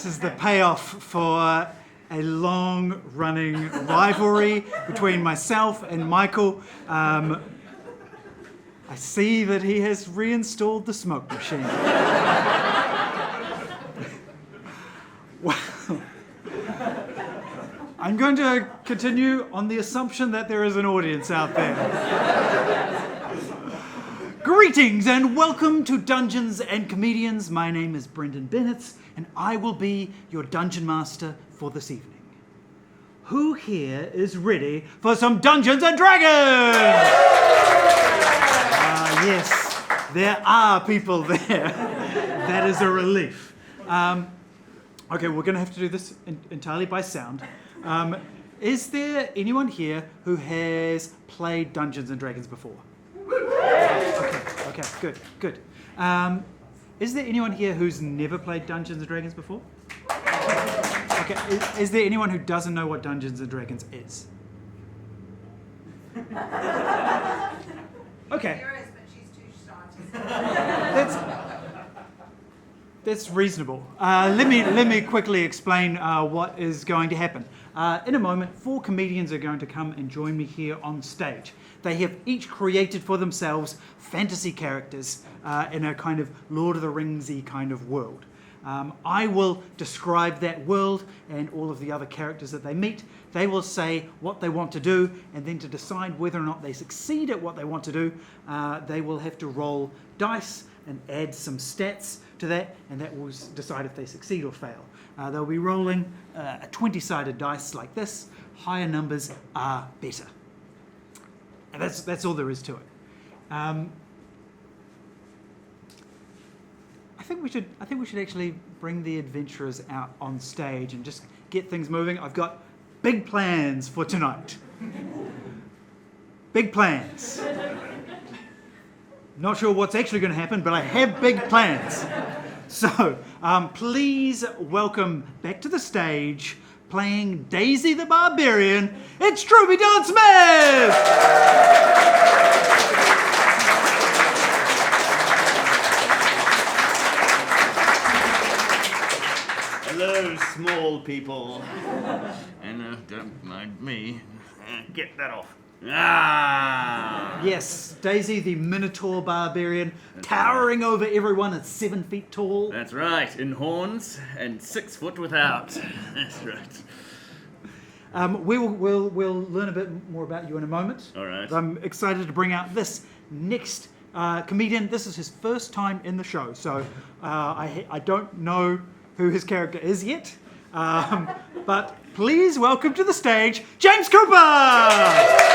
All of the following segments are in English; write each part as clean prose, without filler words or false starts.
is the payoff for a long-running rivalry between myself and Michael. I see that he has reinstalled the smoke machine. Well, I'm going to continue on the assumption that there is an audience out there. Greetings and welcome to Dungeons and Comedians. My name is Brendon Bennetts and I will be your Dungeon Master for this evening. Who here is ready for some Dungeons and Dragons? Yes, there are people there. That is a relief. Okay, we're going to have to do this entirely by sound. Is there anyone here who has played Dungeons and Dragons before? Okay, good. Is there anyone here who's never played Dungeons and Dragons before? Okay, is there anyone who doesn't know what Dungeons and Dragons is? Okay. There is, but she's too shy to say. That's reasonable. Let me quickly explain what is going to happen. In a moment, 4 comedians are going to come and join me here on stage. They have each created for themselves fantasy characters in a kind of Lord of the Rings-y kind of world. I will describe that world and all of the other characters that they meet. They will say what they want to do, and then to decide whether or not they succeed at what they want to do, they will have to roll dice and add some stats to that, and that will decide if they succeed or fail. They'll be rolling a 20-sided dice like this. Higher numbers are better. And that's all there is to it. I think we should actually bring the adventurers out on stage and just get things moving. I've got big plans for tonight. Big plans. Not sure what's actually going to happen, but I have big plans. So, please welcome back to the stage, playing Daisy the Barbarian, it's Trubie-Dylan Smith! Hello, small people. And don't mind me. Get that off. Ah! Yes, Daisy the Minotaur Barbarian, towering over everyone at 7 feet tall. That's right, in horns and 6 foot without. That's right. We'll learn a bit more about you in a moment. All right. I'm excited to bring out this next comedian. This is his first time in the show, so I don't know who his character is yet. But please welcome to the stage, James Kupa!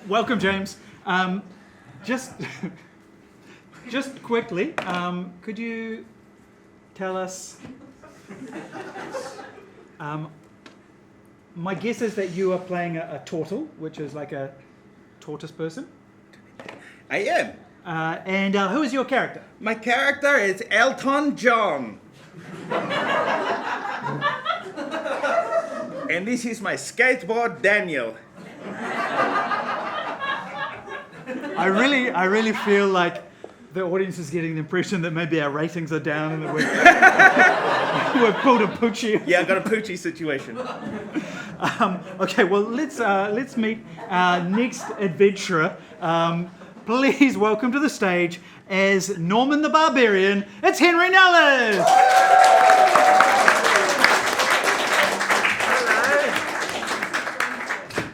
Welcome, James. Just quickly, could you tell us? My guess is that you are playing a turtle, which is like a tortoise person. I am. And who is your character? My character is Elton John. And this is my skateboard, Daniel. I really feel like the audience is getting the impression that maybe our ratings are down and that we've pulled a poochie. Yeah, I got a poochie situation. Okay, well let's meet our next adventurer. Please welcome to the stage as Norman the Barbarian. It's Henri Nelis.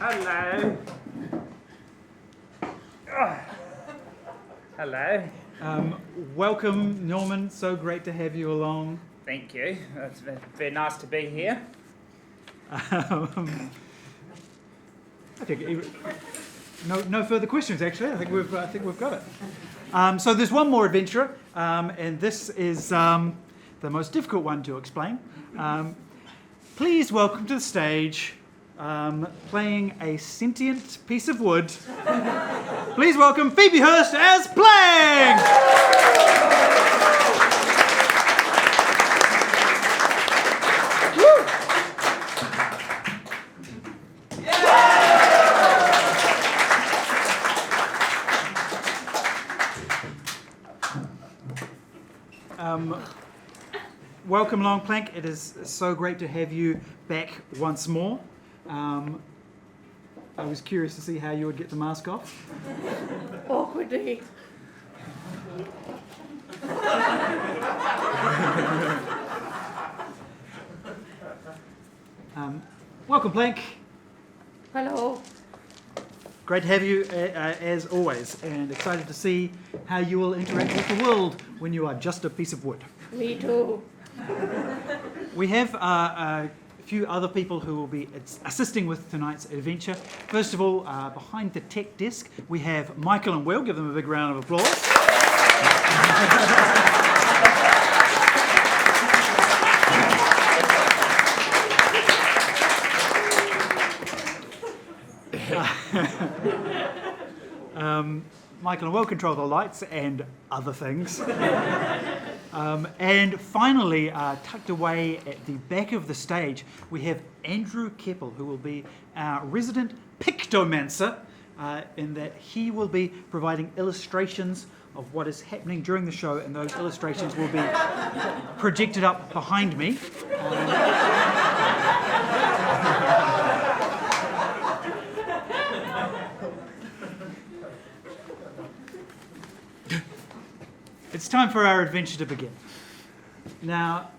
Hello. Hello. Welcome, Norman. So great to have you along. Thank you. It's very nice to be here. I think no further questions. Actually, I think we've got it. So there's one more adventurer, and this is the most difficult one to explain. Please welcome to the stage, playing a sentient piece of wood. Please welcome Phoebe Hurst as Plank! Woo! welcome along, Plank. It is so great to have you back once more. I was curious to see how you would get the mask off. Awkwardly. Welcome, Plank. Hello. Great to have you as always, and excited to see how you will interact with the world when you are just a piece of wood. Me too. We have a few other people who will be assisting with tonight's adventure. First of all, behind the tech desk, we have Michael and Will. Give them a big round of applause. Michael and Will control the lights and other things. And finally, tucked away at the back of the stage, we have Andrew Kepple, who will be our resident pictomancer, in that he will be providing illustrations of what is happening during the show, and those illustrations will be projected up behind me. It's time for our adventure to begin. Now,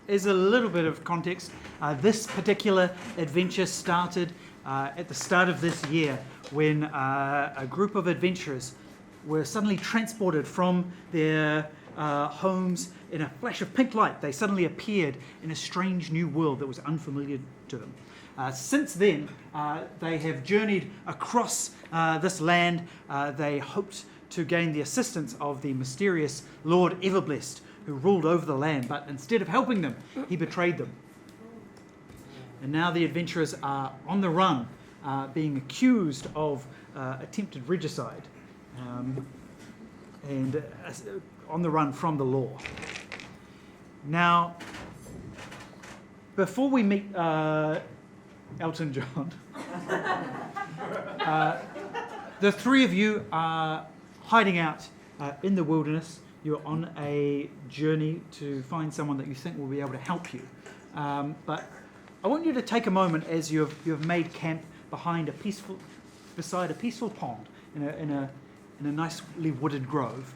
as a little bit of context, this particular adventure started at the start of this year when a group of adventurers were suddenly transported from their homes in a flash of pink light. They suddenly appeared in a strange new world that was unfamiliar to them. Since then, they have journeyed across this land. They hoped to gain the assistance of the mysterious Lord Everblessed, who ruled over the land, but instead of helping them, he betrayed them. And now the adventurers are on the run, being accused of attempted regicide, and on the run from the law. Now, before we meet Elton John, the three of you are hiding out in the wilderness. You're on a journey to find someone that you think will be able to help you. But I want you to take a moment as you have made camp beside a peaceful pond in a nicely wooded grove.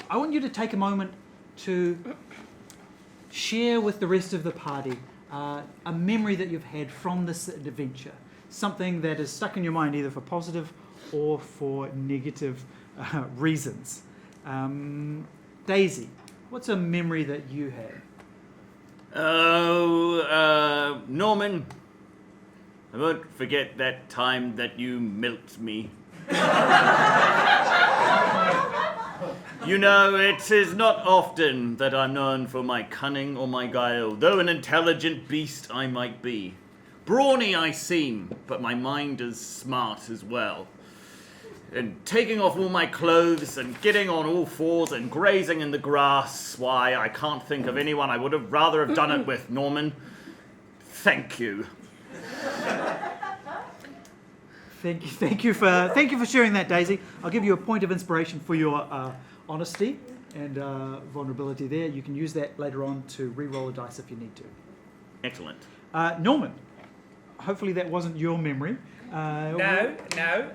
I want you to take a moment to share with the rest of the party a memory that you've had from this adventure, something that is stuck in your mind either for positive or for negative reasons. Daisy, what's a memory that you have? Oh, Norman, I won't forget that time that you milked me. You know, it is not often that I'm known for my cunning or my guile, though an intelligent beast I might be. Brawny I seem, but my mind is smart as well. And taking off all my clothes and getting on all fours and grazing in the grass, why, I can't think of anyone I would have rather have done it with, Norman. Thank you. Thank you for sharing that, Daisy. I'll give you a point of inspiration for your honesty and vulnerability there. You can use that later on to re-roll a dice if you need to. Excellent. Norman, hopefully that wasn't your memory. No.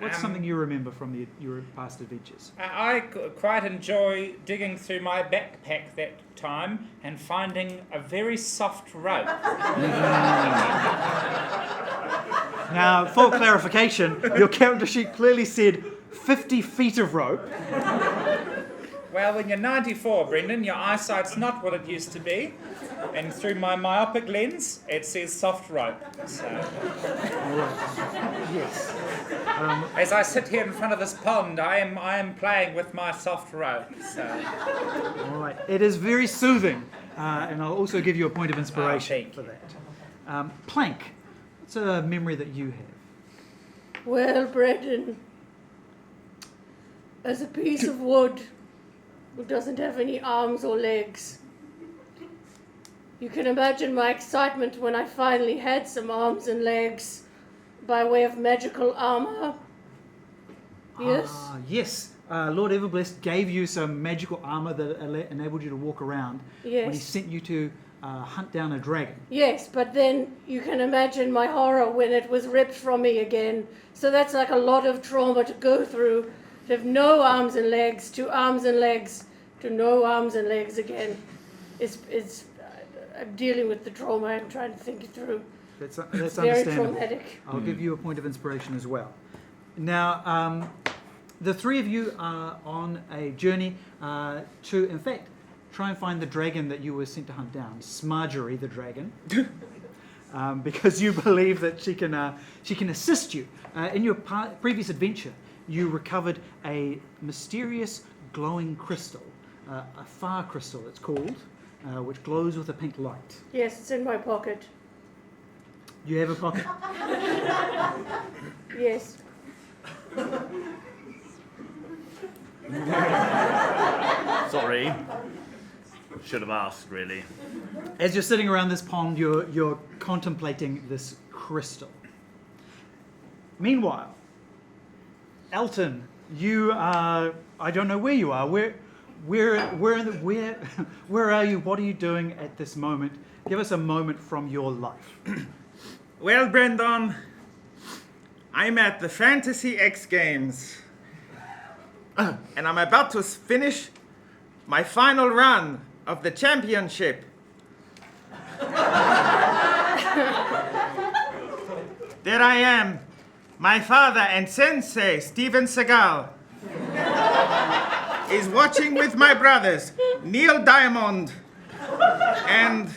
What's something you remember from your past adventures? I quite enjoy digging through my backpack that time and finding a very soft rope. Now, full clarification, your character sheet clearly said 50 feet of rope. Well, when you're 94, Brendon, your eyesight's not what it used to be. And through my myopic lens, it says soft rope. So, All right. Yes. as I sit here in front of this pond, I am playing with my soft rope. So, All right. It is very soothing, and I'll also give you a point of inspiration thank for that. Plank, what's a memory that you have? Well, Brendon, as a piece of wood who doesn't have any arms or legs, you can imagine my excitement when I finally had some arms and legs by way of magical armor. Yes? Yes. Lord Everblessed gave you some magical armor that enabled you to walk around when he Yes. sent you to hunt down a dragon. Yes, but then you can imagine my horror when it was ripped from me again. So that's like a lot of trauma to go through. To have no arms and legs, to arms and legs, to no arms and legs again. I'm dealing with the trauma. I'm trying to think it through. That's Very understandable. traumatic. I'll give you a point of inspiration as well. Now, the three of you are on a journey to, in fact, try and find the dragon that you were sent to hunt down, Smargery the dragon, because you believe that she can assist you. In your previous adventure, you recovered a mysterious glowing crystal, a far crystal it's called, which glows with a pink light. Yes, it's in my pocket. You have a pocket? Yes. Sorry. Should have asked, really. As you're sitting around this pond, you're contemplating this crystal. Meanwhile, Elton, you are, I don't know where you are. Where are you? What are you doing at this moment? Give us a moment from your life. Well, Brendon, I'm at the Fantasy X Games. And I'm about to finish my final run of the championship. There I am, my father and sensei, Steven Seagal, is watching with my brothers, Neil Diamond and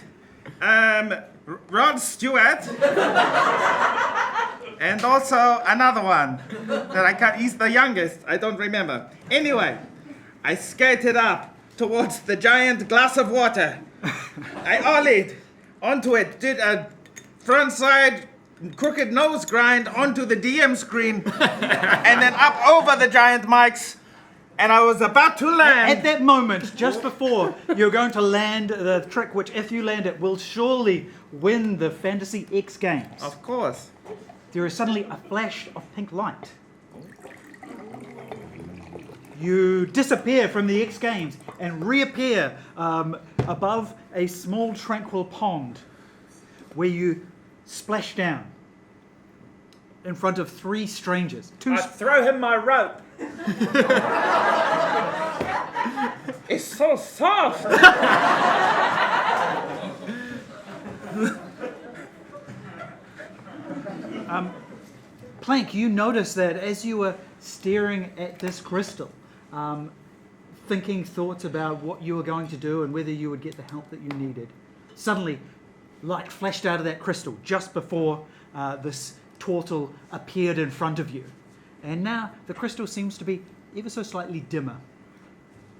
Rod Stewart, and also another one that I can't, he's the youngest, I don't remember. Anyway, I skated up towards the giant glass of water. I ollied onto it, did a frontside crooked nose grind onto the DM screen, and then up over the giant mics, and I was about to land. At that moment, just before you're going to land the trick, which if you land it will surely win the Fantasy X Games, Of course. there is suddenly a flash of pink light. You disappear from the X Games and reappear above a small tranquil pond where you splash down in front of three strangers. I throw him my rope. It's so soft. Plank, you notice that as you were staring at this crystal, thinking thoughts about what you were going to do and whether you would get the help that you needed, suddenly light flashed out of that crystal just before this turtle appeared in front of you. And now the crystal seems to be ever so slightly dimmer.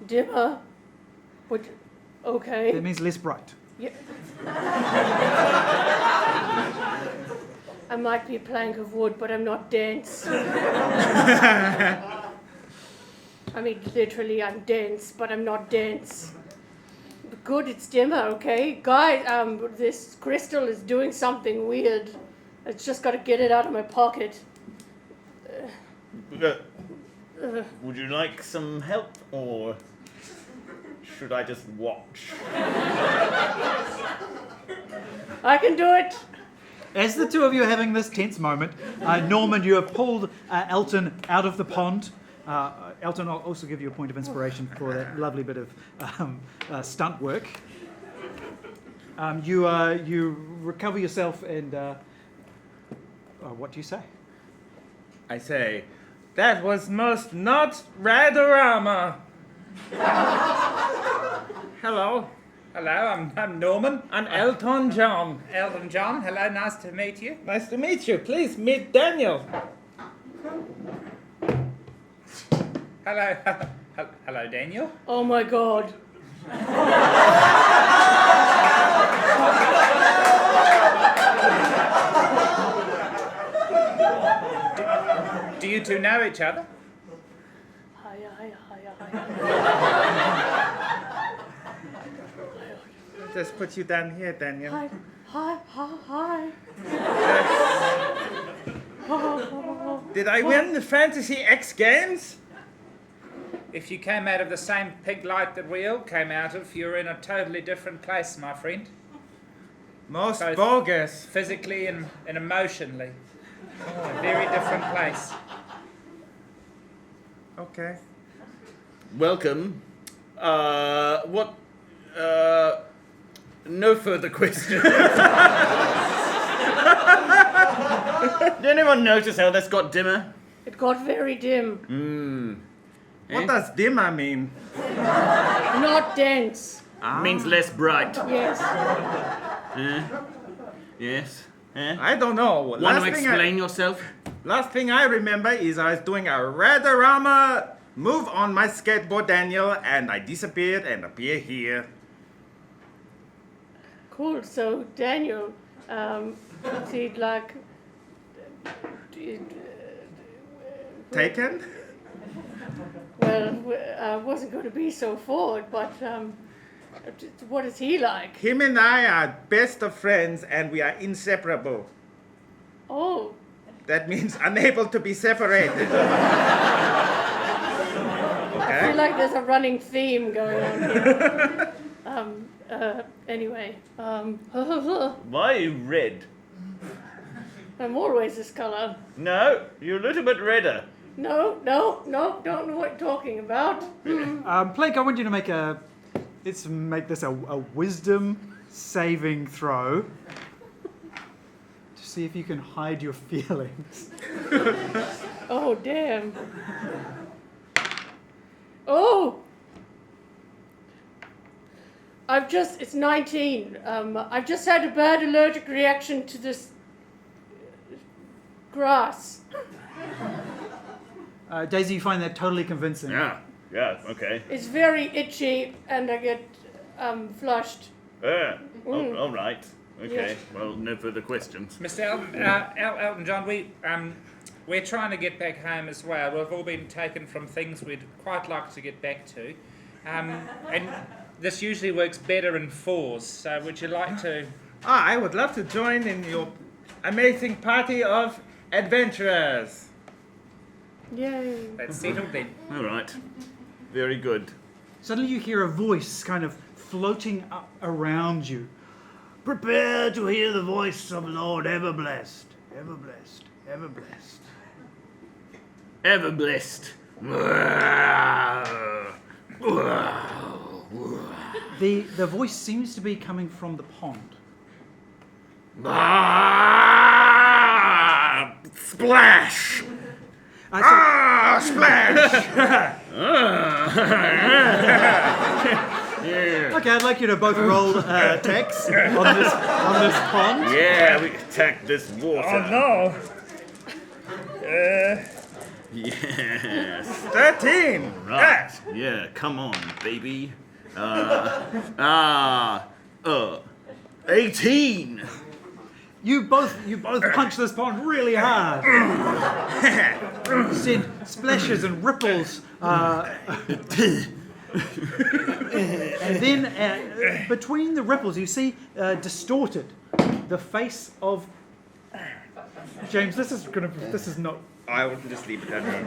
Dimmer? What? Okay. That means less bright. Yeah. I might be a plank of wood, but I'm not dense. I mean, literally, I'm dense, but I'm not dense. Good, it's dimmer, okay? Guys, this crystal is doing something weird. It's just got to get it out of my pocket. Would you like some help, or should I just watch? I can do it. As the two of you are having this tense moment, Norman, you have pulled Elton out of the pond. Elton, I'll also give you a point of inspiration for that lovely bit of stunt work. You recover yourself and what do you say? I say, that was most not Radorama. Hello, Hello, I'm Norman. I'm Elton John. Elton John. Hello, nice to meet you. Nice to meet you. Please meet Daniel. Hello, hello, Daniel. Oh my god. Do you two know each other? Hiya. Just put you down here, Daniel. Hi. Did I win the Fantasy X Games? If you came out of the same pig light that we all came out of, you're in a totally different place, my friend. Most Both bogus. physically and emotionally. A very different place. Okay. Welcome. No further questions. Did anyone notice how this got dimmer? It got very dim. What does dimmer mean? Not dense. Means less bright. Yes. Yes. Eh? I don't know. Want to explain yourself? Last thing I remember is I was doing a Radorama move on my skateboard, Daniel, and I disappeared and appear here. Cool. So, Daniel, see, like, Taken? well, I wasn't going to be so forward, but what is he like? Him and I are best of friends and we are inseparable. Oh, That means unable to be separated. I feel like there's a running theme going on here. Anyway, Why are you red? I'm always this color. No, you're a little bit redder. No, don't know what you're talking about. Blake, I want you to let's make this a wisdom saving throw to see if you can hide your feelings. Oh, damn. Oh! It's 19. I've just had a bad allergic reaction to this grass. Daisy, you find that totally convincing. Yeah, okay. It's very itchy and I get flushed. All right. Okay, Yes. well, no further questions. Mr. Elton John, we're trying to get back home as well. We've all been taken from things we'd quite like to get back to. And this usually works better in fours, so would you like to... I would love to join in your amazing party of adventurers. Yay. That's settled then. All right. Very good. Suddenly you hear a voice kind of floating up around you. Prepare to hear the voice of Lord Everblessed. Everblessed. Everblessed. Everblessed. The voice seems to be coming from the pond. Splash! Splash! Yeah. Okay, I'd like you to both roll attacks on this pond. Yeah, we attack this water. no! Yes. 13! Right. Yeah, come on, baby. 18. You both punch this pond really hard. Send splashes and ripples. And then between the ripples, you see distorted the face of James. This is not. I will just leave it at that.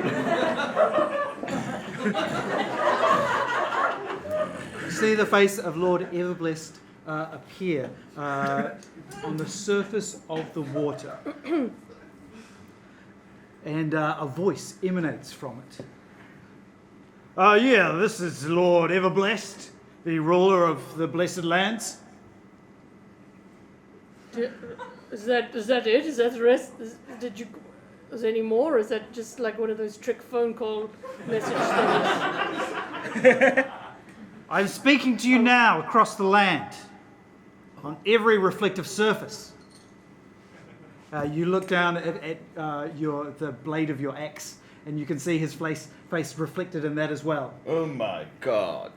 You see the face of Lord Everblessed appear on the surface of the water, and a voice emanates from it. Yeah, this is Lord Everblessed, the ruler of the Blessed Lands. Is that it? Is that the rest? Is there any more? Or is that just like one of those trick phone call message things? I'm speaking to you now across the land, on every reflective surface. You look down at the blade of your axe, and you can see his face reflected in that as well. Oh my God.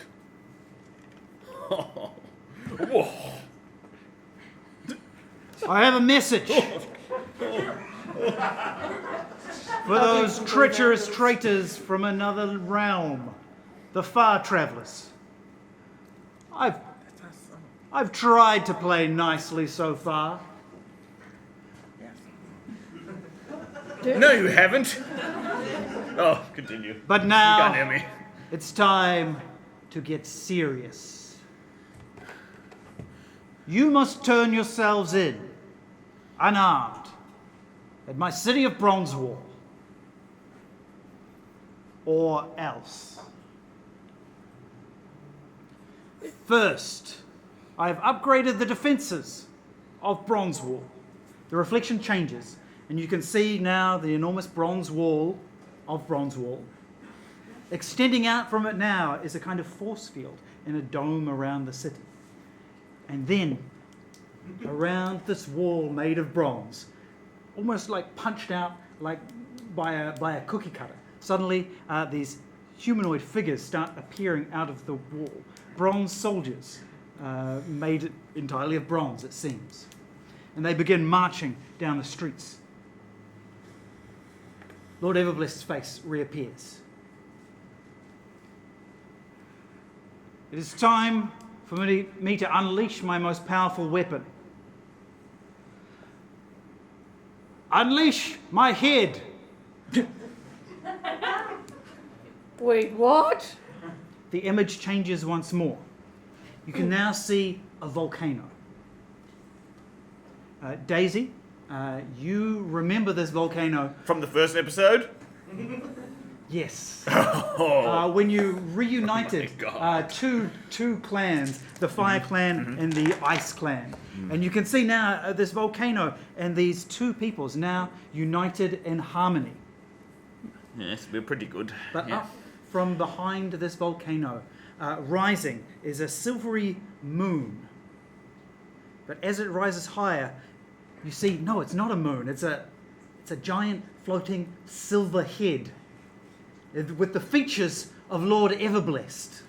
Whoa. I have a message for those treacherous traitors from another realm, the far travelers. I've tried to play nicely so far. No, you haven't. Oh, continue. But You can't hear now me. it's time to get serious. you must turn yourselves in, unarmed, at my city of Bronze Wall. Or else. First, I have upgraded the defences of Bronze Wall. The reflection changes, and you can see now the enormous bronze wall of Bronze Wall. Extending out from it now is a kind of force field in a dome around the city. And then, around this wall made of bronze, almost like punched out like by a cookie cutter, suddenly these humanoid figures start appearing out of the wall. Bronze soldiers, made entirely of bronze, it seems. And they begin marching down the streets. Lord Everblessed's face reappears. It is time for me to unleash my most powerful weapon. Unleash my head! Wait, what? The image changes once more. You can now see a volcano. Daisy, you remember this volcano? From the first episode? Yes. Oh. When you reunited God. two clans, the Fire Clan and the Ice Clan. And you can see now this volcano and these two peoples now united in harmony. Yes, we're pretty good. But yeah. up from behind this volcano, rising, is a silvery moon. But as it rises higher, you see, no, it's not a moon. It's a giant floating silver head with the features of Lord Everblessed.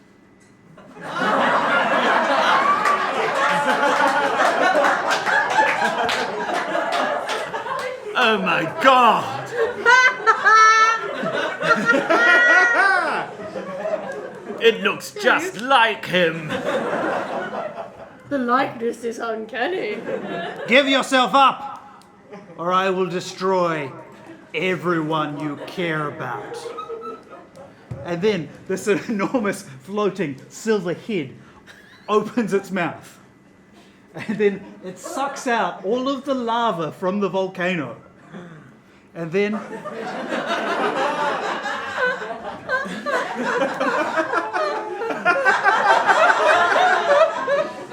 Oh my God! It looks just like him. The likeness is uncanny. Give yourself up, or I will destroy everyone you care about. And then this enormous floating silver head opens its mouth. And then it sucks out all of the lava from the volcano. And then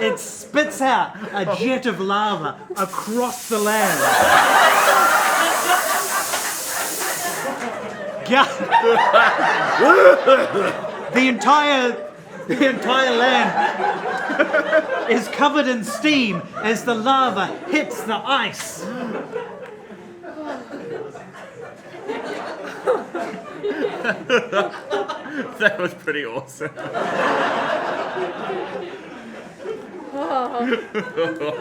it spits out a jet of lava across the land. The entire land is covered in steam as the lava hits the ice. That was pretty awesome.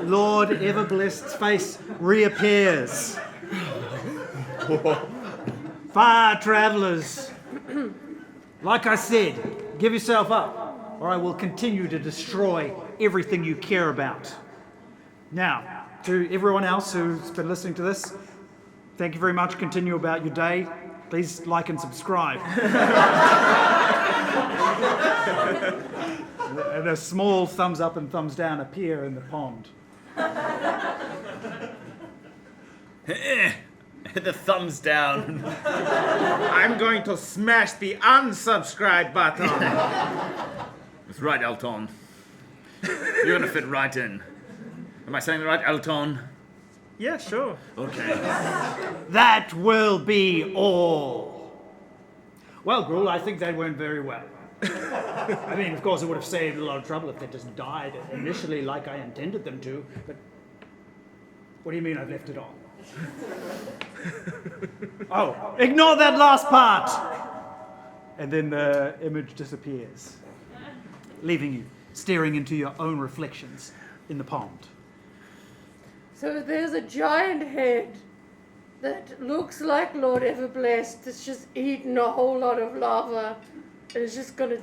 Lord Everblessed's face reappears. Far travellers, like I said, give yourself up, or I will continue to destroy everything you care about. Now, to everyone else who's been listening to this, thank you very much. Continue about your day. Please like and subscribe. And a small thumbs up and thumbs down appear in the pond. The thumbs down. I'm going to smash the unsubscribe button. That's right, Elton. You're gonna fit right in. Am I saying it right, Elton? Yeah, sure. Okay. That will be all. Well, Gruel, I think they went very well. I mean, of course, it would have saved a lot of trouble if they just died initially like I intended them to, but what do you mean I've left it on? Oh, ignore that last part! And then the image disappears, leaving you staring into your own reflections in the pond. So there's a giant head that looks like Lord Everblessed that's just eaten a whole lot of lava and is just gonna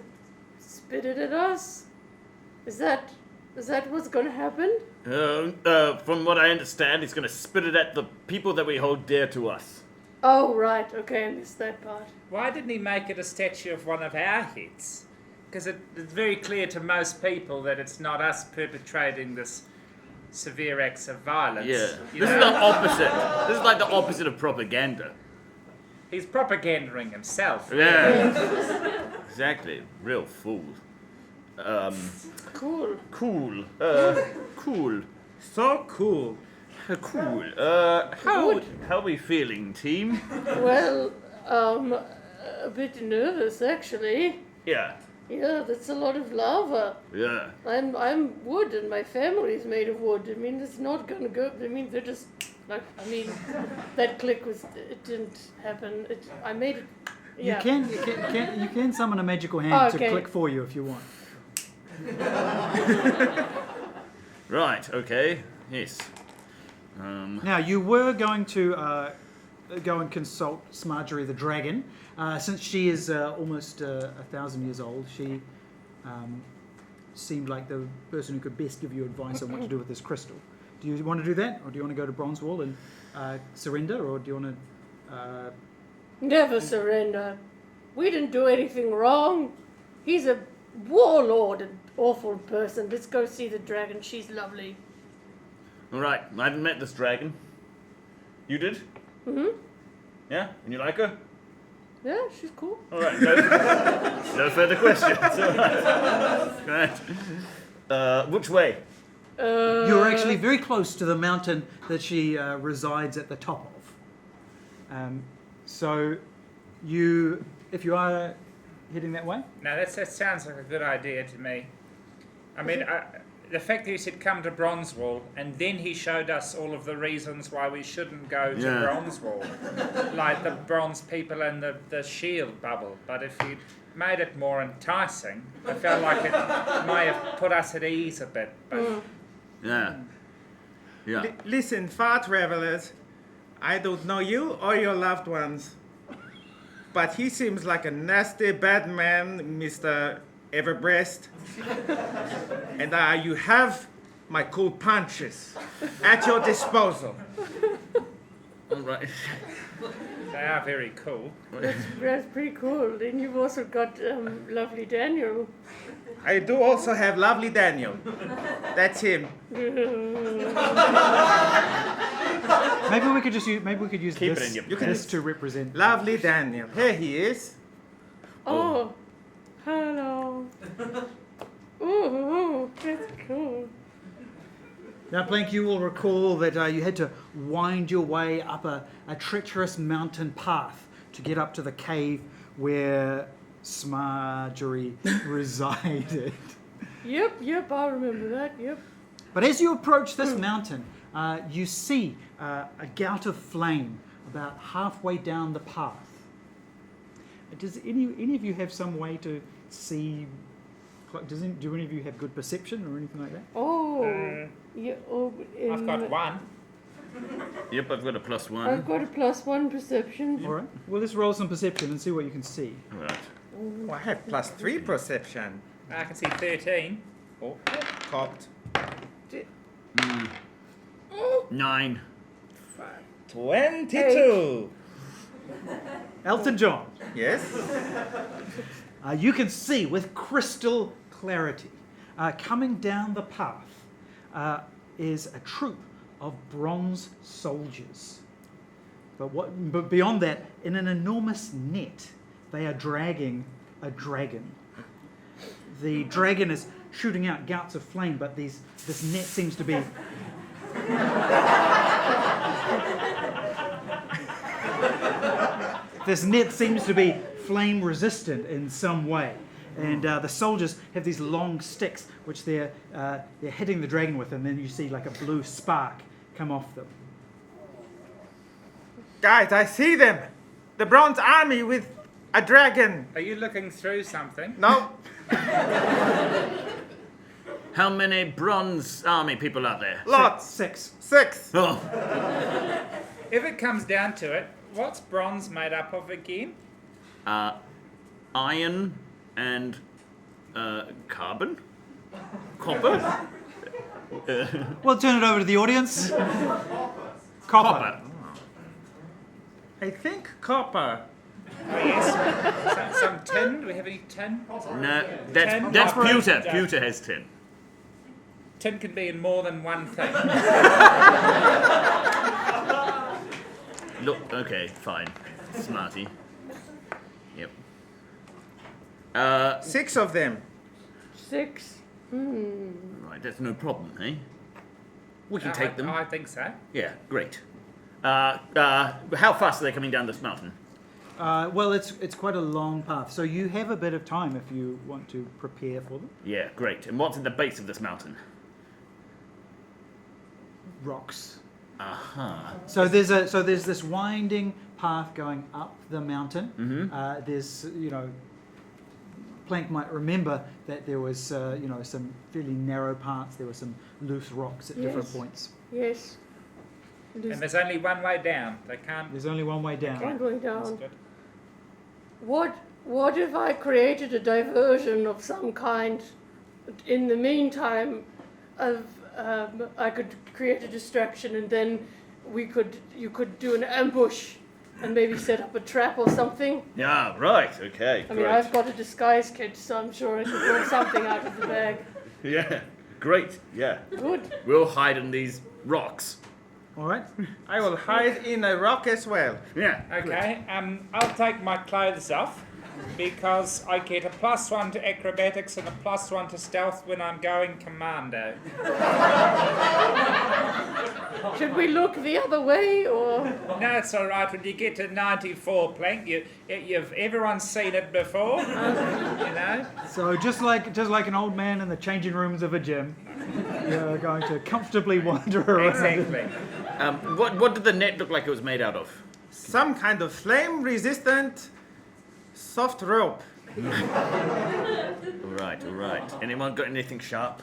spit it at us? Is that what's gonna happen? From what I understand, he's gonna spit it at the people that we hold dear to us. Oh, right. Okay, I missed that part. Why didn't he make it a statue of one of our heads? Because it's very clear to most people that it's not us perpetrating this severe acts of violence. Yeah. you This know. is the opposite. This is like the opposite of propaganda. He's propagandaing himself. Yeah. Exactly. Real fool. Cool. Cool. Cool. So cool. Cool. How are we feeling, team? Well, a bit nervous actually. Yeah. Yeah, that's a lot of lava. Yeah. I'm wood, and my family's made of wood. I mean, it's not gonna go. I mean, they're just like. I mean, that click was. It didn't happen. I made it. Yeah. You can summon a magical hand to Okay. click for you if you want. Right. Okay. Yes. Now, you were going to go and consult Smarjorie the dragon. Since she is almost 1,000 years old, she seemed like the person who could best give you advice on what to do with this crystal. Do you want to do that? Or do you want to go to Bronze Wall and surrender? Or do you want to... Never surrender. We didn't do anything wrong. He's a warlord, an awful person. Let's go see the dragon. She's lovely. All right. I haven't met this dragon. You did? Mm-hmm. Yeah. And you like her? Yeah, she's cool. All right. No further questions. All right. Right. Which way? You're actually very close to the mountain that she resides at the top of. So, if you are heading that way, No, that sounds like a good idea to me. I mean, the fact that he said come to Bronze Wall, and then he showed us all of the reasons why we shouldn't go to Yeah. Bronze Wall, like the bronze people and the shield bubble. But if you made it more enticing, I felt like it might have put us at ease a bit. But Yeah. Yeah. Listen, far travelers, I don't know you or your loved ones, but he seems like a nasty bad man, Mr. Everest. And you have my cool punches at your disposal. All right. they are very cool. That's pretty cool. And you've also got lovely Daniel. I do also have lovely Daniel. That's him. maybe we could use Keep it this, in your You can- this to represent. Lovely Daniel. Here he is. Oh, hello. Ooh, that's cool. Now, Blank, you will recall that you had to wind your way up a treacherous mountain path to get up to the cave where Smarjorie resided. Yep, I remember that, yep. But as you approach this mountain, you see a gout of flame about halfway down the path. Does any of you have some way to see? Do any of you have good perception or anything like that? Oh, yeah. Oh, I've got one. Yep, I've got a +1. I've got a +1 perception. All right. Well, let's roll some perception and see what you can see. All right. Oh, I have +3 perception. I can see 13. Oh, cocked. 9. 22. Elton John, Yes? you can see with crystal clarity coming down the path is a troop of bronze soldiers. But beyond that, in an enormous net, they are dragging a dragon. The dragon is shooting out gouts of flame, but this net seems to be flame resistant in some way. And the soldiers have these long sticks which they're hitting the dragon with, and then you see like a blue spark come off them. Guys, I see them. The bronze army with a dragon. Are you looking through something? No? How many bronze army people are there? Lots. 6. 6. Oh, If it comes down to it, what's bronze made up of again? iron and carbon? Copper? We'll turn it over to the audience. Copper. Copper. I think copper. Oh, yes. Some tin? Do we have any tin? No, that's Tin? pewter. Yeah. Pewter has tin. tin can be in more than one thing. Look, okay, fine. Smarty. Yep. 6 of them. 6. Right, that's no problem, eh? We can take them. I think so. Yeah, great. How fast are they coming down this mountain? Well, it's quite a long path, so you have a bit of time if you want to prepare for them. Yeah, great. And what's at the base of this mountain? Rocks. Aha. So there's this winding path going up the mountain. Mm-hmm. There's Plank might remember that there was some fairly narrow parts. There were some loose rocks at different Yes. points. Yes. And there's only one way down. They can't. There's only one way down. Can't go That's down. good. What if I created a diversion of some kind? In the meantime, I could create a distraction, and then you could do an ambush, and maybe set up a trap or something. Yeah, right. Okay. I mean, great. I've got a disguise kit, so I'm sure I could pull something out of the bag. Yeah, great. Yeah. Good. We'll hide in these rocks. All right. I will hide in a rock as well. Yeah. Okay, I'll take my clothes off because I get a +1 to acrobatics and a +1 to stealth when I'm going commando. Should we look the other way, or? No, it's all right. When you get to 94, Plank, everyone's seen it before, you know. So just like an old man in the changing rooms of a gym, you're going to comfortably wander around. Exactly. What did the net look like it was made out of? Some kind of flame-resistant soft rope. All right. Anyone got anything sharp?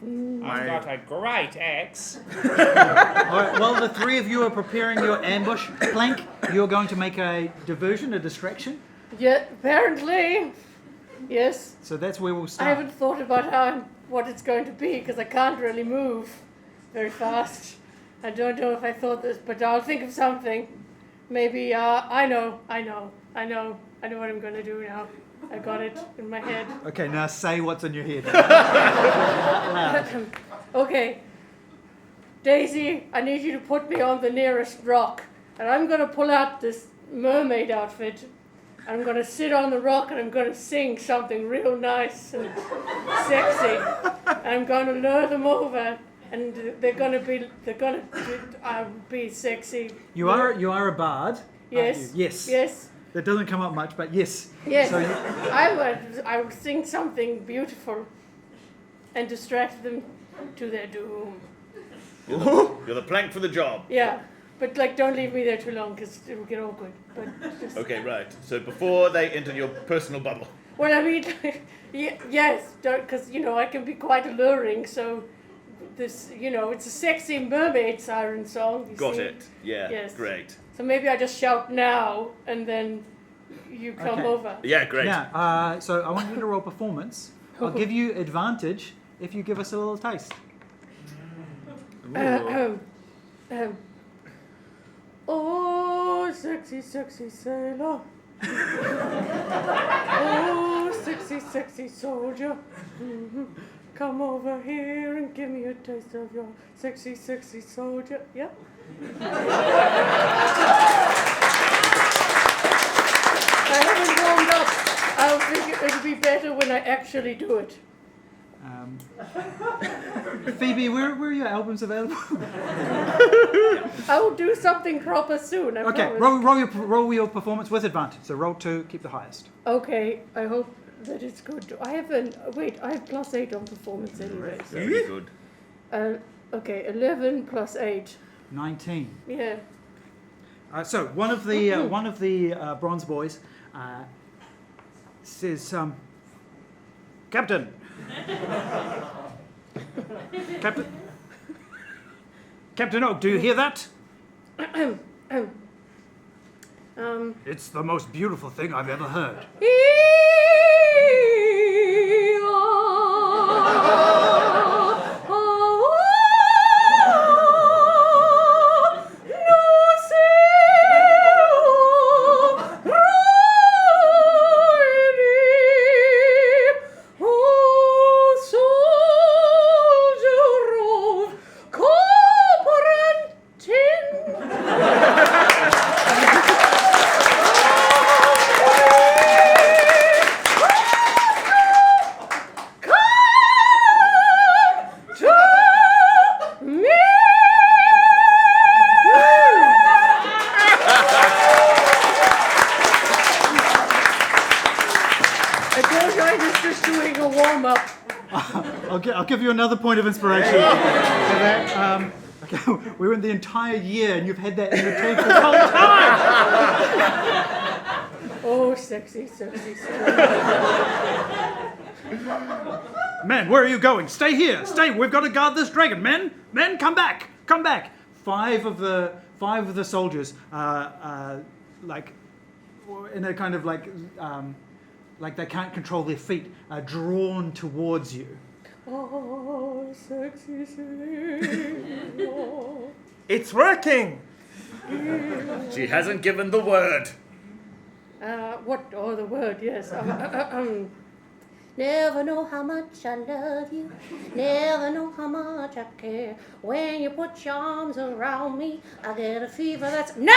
I've got a great axe. All right. Well, the three of you are preparing your ambush. Plank, you're going to make a diversion, a distraction. Yeah, apparently. Yes. So that's where we'll I start. haven't thought about what it's going to be, because I can't really move very fast. I don't know if I thought this, but I'll think of something. Maybe, I know what I'm going to do now. I got it in my head. Okay, now say what's in your head. Okay. Daisy, I need you to put me on the nearest rock. And I'm going to pull out this mermaid outfit. I'm going to sit on the rock and I'm going to sing something real nice and sexy. And I'm going to lure them over. And they're going to be sexy. You are a bard. Yes. Aren't you? Yes. Yes. That doesn't come up much, but yes. Yes. So I would sing something beautiful and distract them to their doom. You're the Plank for the job. Yeah. But don't leave me there too long, because it'll get awkward. But just, Okay, right. So before they enter your personal bubble. well, I mean, yes, because I can be quite alluring. So this, it's a sexy mermaid siren song. You Got see? it. Yeah. Yes. Great. So maybe I just shout now, and then you come Okay. over. Yeah, great. now, so I want you to roll performance. I'll give you advantage if you give us a little taste. Oh, sexy, sexy sailor. Oh, sexy, sexy soldier. Come over here and give me a taste of your sexy, sexy soldier. Yep. I haven't warmed up. I think it'll be better when I actually do it. Phoebe, where are your albums available? I will do something proper soon. I Okay, promise. roll your performance with advantage. So roll 2, keep the highest. Okay, I hope that it's good. I have I have +8 on performance anyway. So. Very good. Okay, 11 + 8. 19. Yeah. So one of the bronze boys says, Captain. Captain Oak, do you hear that? It's the most beautiful thing I've ever heard. I'll give you another point of inspiration. For that. Okay, we went the entire year and you've had that in the tank the whole time. Oh, sexy, sexy, sexy. Man, where are you going? Stay here. Stay. We've got to guard this dragon. Men, come back. Come back. Five of the soldiers, like in a kind of like they can't control their feet, are drawn towards you. Oh, sexy, sexy. Oh. It's working! She hasn't given the word. What? Oh, the word, yes. Never know how much I love you. Never know how much I care. When you put your arms around me, I get a fever that's... No!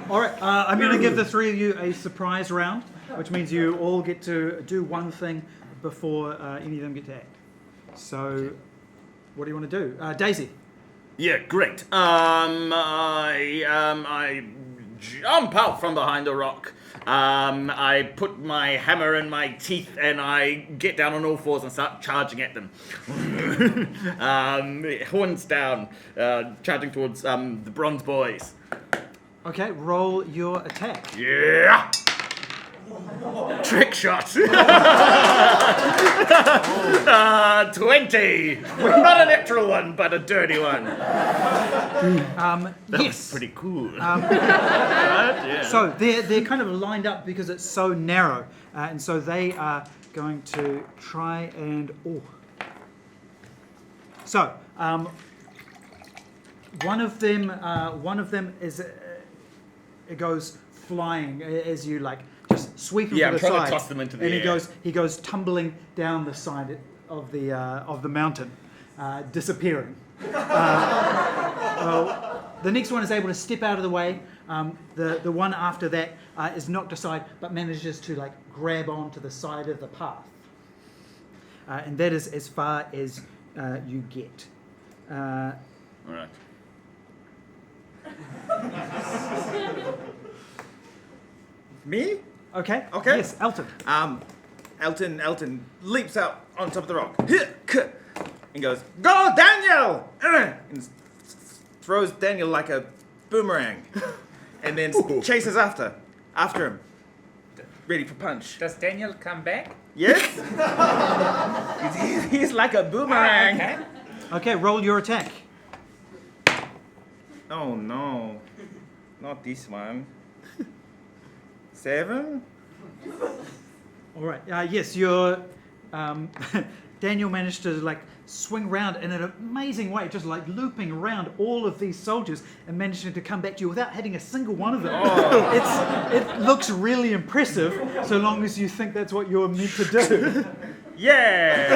All right, I'm going to give the three of you a surprise round, which means you all get to do one thing before any of them get to act. So, what do you want to do? Daisy. Yeah, great. I jump out from behind a rock. I put my hammer in my teeth and I get down on all fours and start charging at them. Horns down, charging towards the bronze boys. Okay, roll your attack. Yeah! Trick shot. 20. Not a natural one, but a dirty one. Yes. Pretty cool. Right? Yeah. So they're kind of lined up because it's so narrow, and so they are going to try and So one of them is it goes flying as you like just sweep him to I'm the trying side, to toss them into the and air. he goes tumbling down the side of the mountain, disappearing. The next one is able to step out of the way. The one after that is knocked aside, but manages to like grab onto the side of the path, and that is as far as you get. All right. Me? Okay. Okay. Yes, Elton. Elton leaps out on top of the rock and goes, "Go, Daniel!" And throws Daniel like a boomerang, and then chases after him, ready for punch. Does Daniel come back? Yes. he's like a boomerang. Okay. Okay, roll your attack. Oh no, not this one. 7. All right. Yes, your Daniel managed to like swing round in an amazing way, just like looping around all of these soldiers and managing to come back to you without hitting a single one of them. Oh. It looks really impressive, so long as you think that's what you're meant to do. Yeah.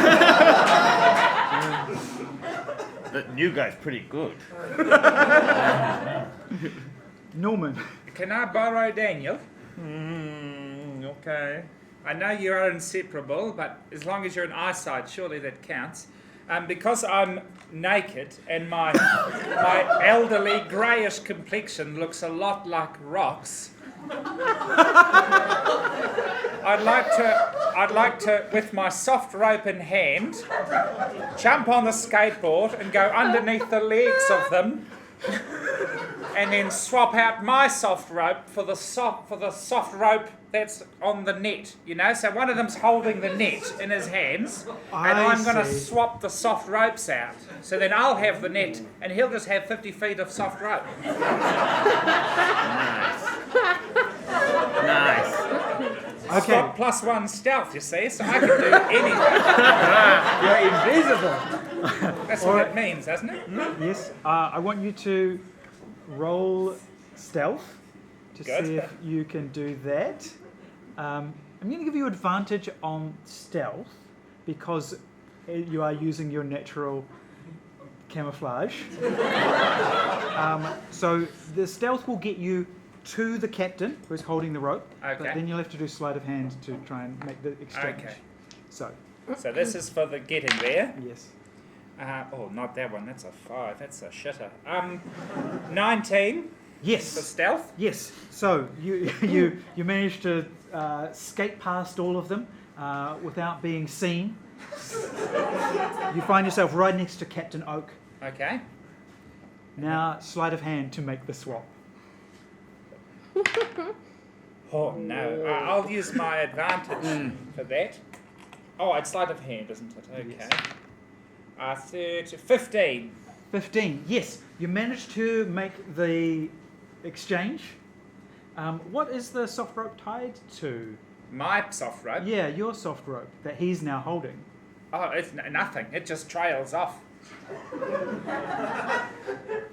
That new guy's pretty good. Norman. Can I borrow Daniel? Okay. I know you are inseparable, but as long as you're in eyesight, surely that counts. Because I'm naked and my elderly greyish complexion looks a lot like rocks, I'd like to, with my soft rope in hand, jump on the skateboard and go underneath the legs of them, and then swap out my soft rope for the soft rope that's on the net, you know? So one of them's holding the net in his hands, and I'm going to swap the soft ropes out. So then I'll have the net, and he'll just have 50 feet of soft rope. Nice. Okay. +1 stealth, you see, so I can do anything. You're invisible. That's what it means, doesn't it? Yes. I want you to roll stealth to Good. see if you can do that. I'm going to give you advantage on stealth because you are using your natural camouflage. So the stealth will get you to the captain who's holding the rope, but Okay. then you'll have to do sleight of hand to try and make the exchange. Okay. So, So this is for the getting there. yes. Not that one. That's a 5. That's a shitter. 19. For Yes. stealth? Yes. So you managed to skate past all of them without being seen. You find yourself right next to Captain Oak. Okay. Now, sleight of hand to make the swap. Oh no, I'll use my advantage for that. Oh, it's sleight of hand, isn't it? Okay. 15. 15. Yes, you managed to make the exchange. What is the soft rope tied to? My soft rope? Yeah, your soft rope that he's now holding. Oh, it's nothing. It just trails off.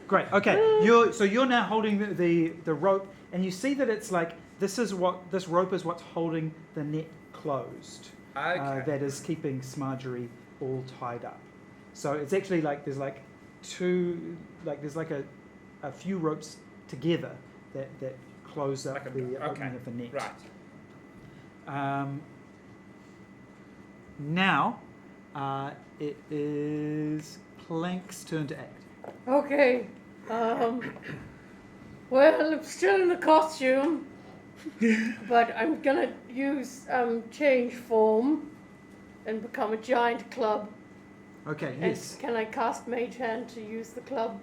Great. Okay. You're now holding the rope, and you see that it's like this rope is what's holding the net closed. Okay. That is keeping Smargery all tied up. So it's actually like there's like two, like there's like a few ropes together that close up Like the opening of the net. Right. Now, it is Plank's turn to act. Okay. Well, I'm still in the costume, but I'm gonna use change form and become a giant club. Okay. And Yes. can I cast Mage Hand to use the club?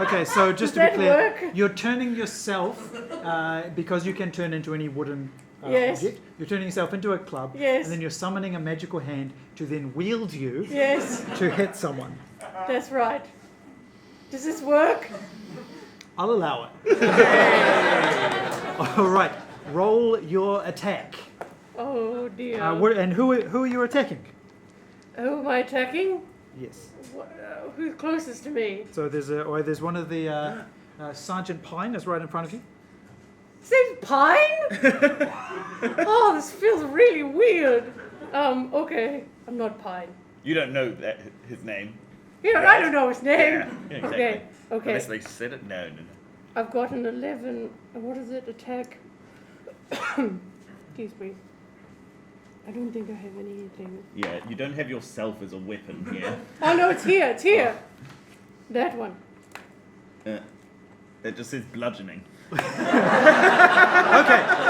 Okay. So just Does to be that clear, work? you're turning yourself because you can turn into any wooden. Yes. Object. You're turning yourself into a club, Yes. and then you're summoning a magical hand to then wield you Yes, to hit someone. that's right. Does this work? I'll allow it. All right, roll your attack. Oh dear. And who are you attacking? Who am I attacking? Yes. Who's closest to me? So there's one of the Sergeant Pine is right in front of you. His name's Pine? Oh, this feels really weird. Okay. I'm not Pine. You don't know his name. You know, I don't know his name. Yeah, exactly. Okay. Unless they said it. No. I've got an 11. What is it? Attack. Excuse me. I don't think I have anything. Yeah, you don't have yourself as a weapon here. Oh no, it's here. It's here. That one. It just says bludgeoning. Okay,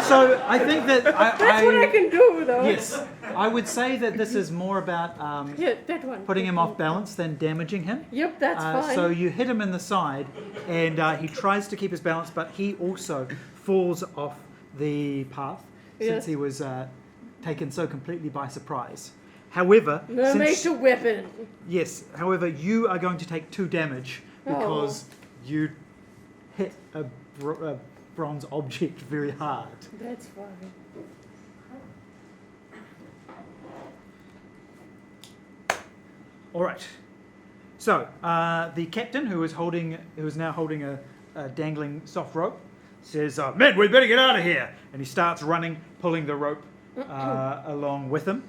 so I think that That's what I can do, though. Yes, I would say that this is more about Yeah, that one. putting him off balance than damaging him. Yep, that's fine. So you hit him in the side, and he tries to keep his balance, but he also falls off the path since Yes. he was taken so completely by surprise. However, Mermaid's a weapon. however, you are going to take 2 damage because Oh. you hit a bronze object very hard. That's fine. All right. So the captain, who is now holding a dangling soft rope, says, "Men, we better get out of here!" And he starts running, pulling the rope along with him.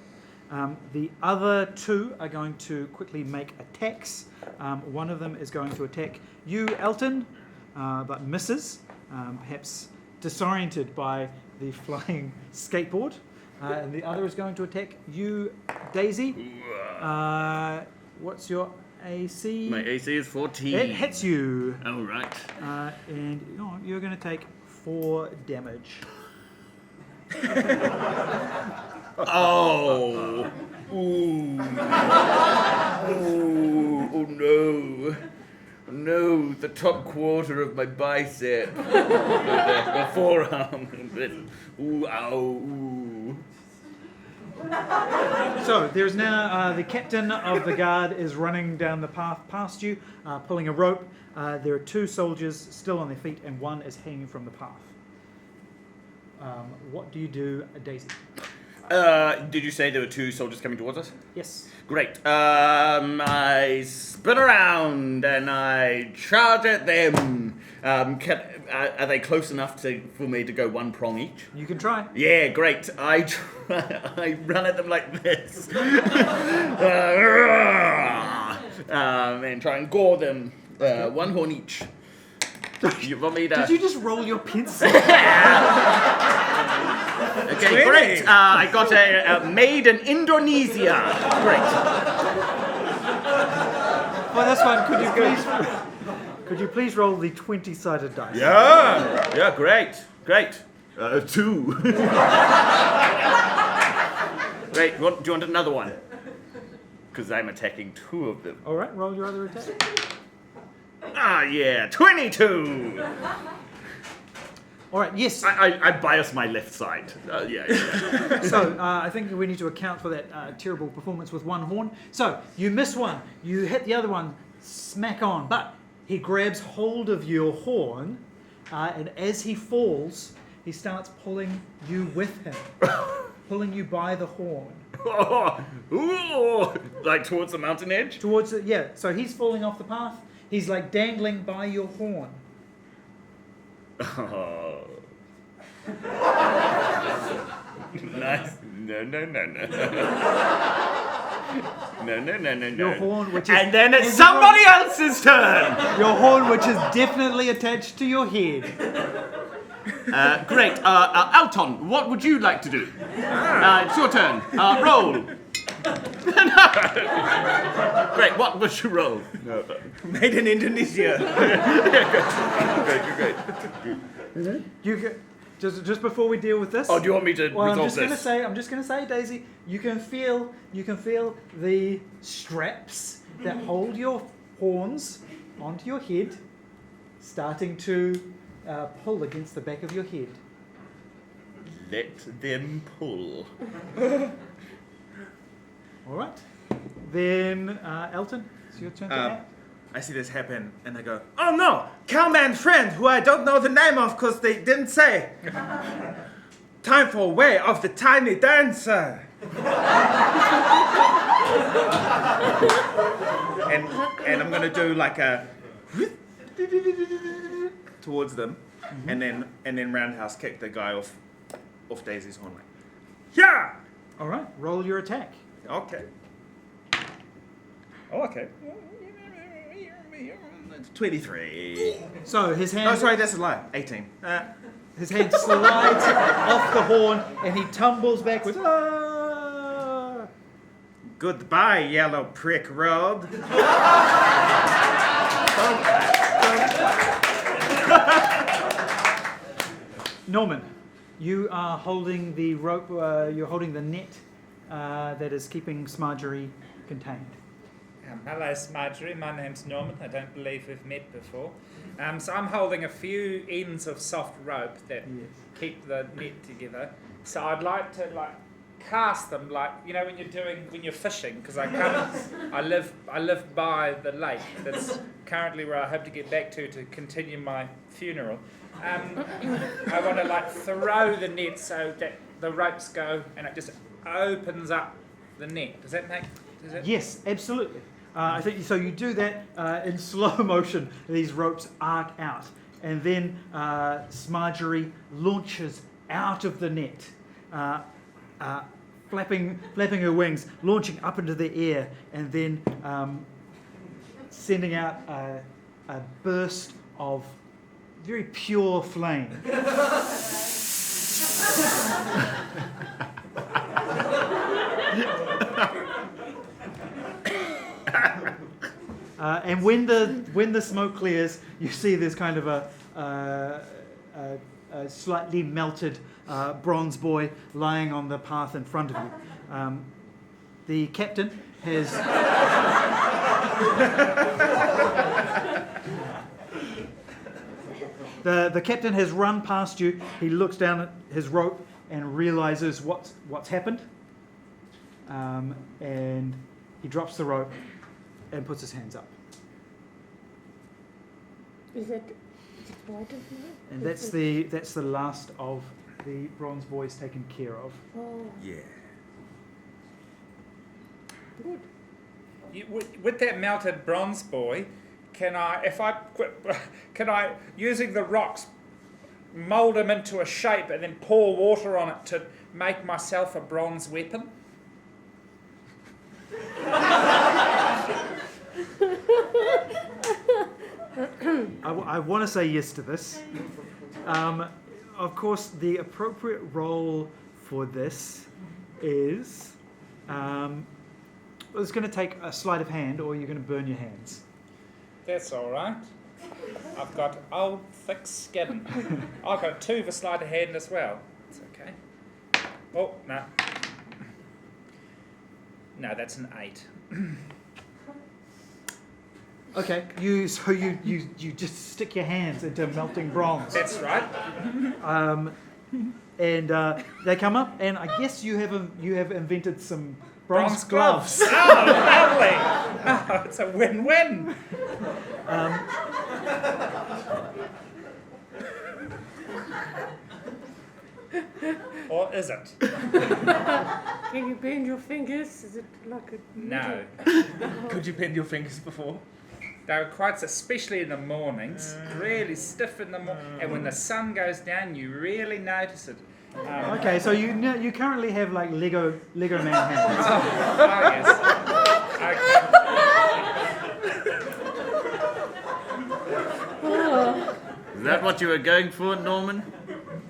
The other 2 are going to quickly make attacks. One of them is going to attack you, Elton, but misses, perhaps disoriented by the flying skateboard. And the other is going to attack you, Daisy. What's your AC? My AC is 14. It hits you. Oh, right. And you're going to take 4 damage. Oh. Ooh. Oh no. No, the top quarter of my bicep. The forearm. Ooh, ow, ooh. So there's now the captain of the guard is running down the path past you, pulling a rope. There are 2 soldiers still on their feet, and one is hanging from the path. What do you do, Daisy? Did you say there were 2 soldiers coming towards us? Yes. Great. I spin around and I charge at them. Are they close enough for me to go 1 prong each? You can try. Yeah, great. I run at them like this. And try and gore them. 1 horn each. You want me to... Did you just roll your pencil? Okay, great. I got a made in Indonesia. Great. for this one, could you please roll the 20-sided dice? Yeah, great. 2. Great, do you want another one? Because I'm attacking 2 of them. All right, roll your other attack. Ah, yeah, 22! All right, yes. I bias my left side. Yeah. So I think we need to account for that terrible performance with one horn. So you miss one, you hit the other one, smack on, but he grabs hold of your horn, and as he falls, he starts pulling you with him, pulling you by the horn. Ooh, like towards the mountain edge? Towards it, yeah. So he's falling off the path. He's like dangling by your horn. Oh. Nice. No. No. Your horn, which is And then it's somebody else's turn! your horn, which is definitely attached to your head. Great. Elton, what would you like to do? It's your turn. Roll. Great. What would you roll? No. Made in Indonesia. Great. You can, just before we deal with this. Oh, do you want me to Well, resolve I'm just gonna say, Daisy, you can feel the straps that hold your horns onto your head, starting to pull against the back of your head. Let them pull. All right. Then Elton, it's your turn to act. I see this happen, and I go, oh no, cowman friend, who I don't know the name of because they didn't say. Time for way of the tiny dancer. and I'm gonna do like a towards them, and then roundhouse kick the guy off Daisy's horn. Like, yeah. All right. Roll your attack. Okay. Oh, okay. 23. So his hand. Oh, sorry, that's a lie. 18. His hand slides off the horn, and he tumbles backwards. Ah! Goodbye, yellow prick road. Norman, you are holding the rope. You're holding the net that is keeping Smarjorie contained. Hello, Marjorie. My name's Norman. I don't believe we've met before. So I'm holding a few ends of soft rope that keep the net together. So I'd like to cast them when you're fishing, because I live by the lake. That's currently where I hope to get back to continue my funeral. I want to throw the net so that the ropes go and it just opens up the net. Does that make? Yes, absolutely. I think so. You do that in slow motion. These ropes arc out, and then Smarjorie launches out of the net, flapping her wings, launching up into the air, and then sending out a burst of very pure flame. And when the smoke clears, you see there's kind of a slightly melted bronze boy lying on the path in front of you. The captain has the captain has run past you. He looks down at his rope and realizes what's happened, and he drops the rope and puts his hands up. Is it part of me? And that's the last of the bronze boys taken care of. Oh, Yeah. good. With that melted bronze boy, can I, using the rocks, mould him into a shape and then pour water on it to make myself a bronze weapon? I want to say yes to this. Of course, the appropriate role for this is It's going to take a sleight of hand, or you're going to burn your hands. That's all right. I've got old, thick skin. I've got 2 for sleight of hand as well. It's okay. Oh, no. No, that's an 8. Okay, you just stick your hands into melting bronze. That's right. And they come up, and I guess you have invented some bronze gloves. Oh, lovely. Oh, it's a win-win. Or is it? Can you bend your fingers? Is it like a... No. Could you bend your fingers before? They were quite, especially in the mornings, really stiff in the morning. And when the sun goes down, you really notice it. Okay, so you currently have like Lego man hands. Oh yes. Okay. Is that what you were going for, Norman?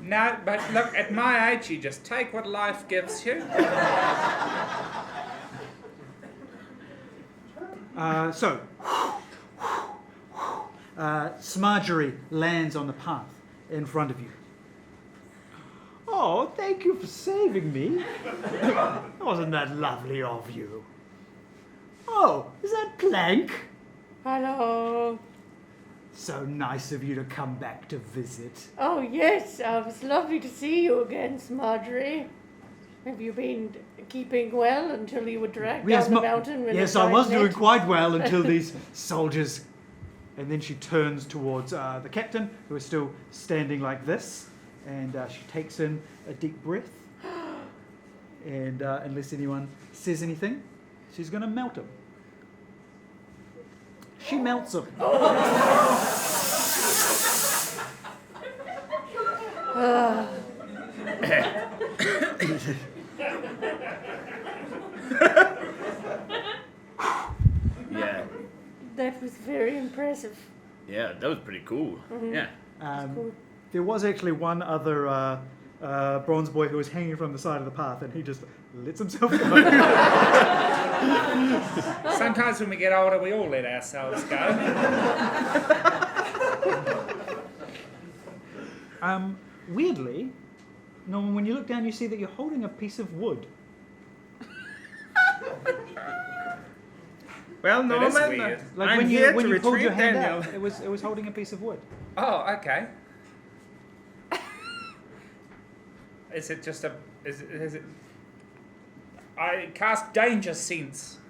No, but look, at my age, you just take what life gives you. Smarjorie lands on the path in front of you. Oh, thank you for saving me. Wasn't that lovely of you? Oh, is that Plank? Hello. So nice of you to come back to visit. Oh, yes. It's lovely to see you again, Marjorie. Have you been keeping well until you were dragged down the mountain? Yes, I was doing quite well until these soldiers... And then she turns towards the captain, who is still standing like this, and she takes in a deep breath. And unless anyone says anything, she's going to melt him. She melts him. Yeah. That was very impressive. Yeah, that was pretty cool. Mm-hmm. Yeah. Cool. There was actually one other bronze boy who was hanging from the side of the path, and he just lets himself go. Sometimes when we get older, we all let ourselves go. Weirdly, Norman, when you look down, you see that you're holding a piece of wood. Well, That is Norman, weird. Like I'm when here you to pulled your retrieve hand Daniel. out, it was holding a piece of wood. Oh, okay. Is it just a... Is it... I cast danger sense.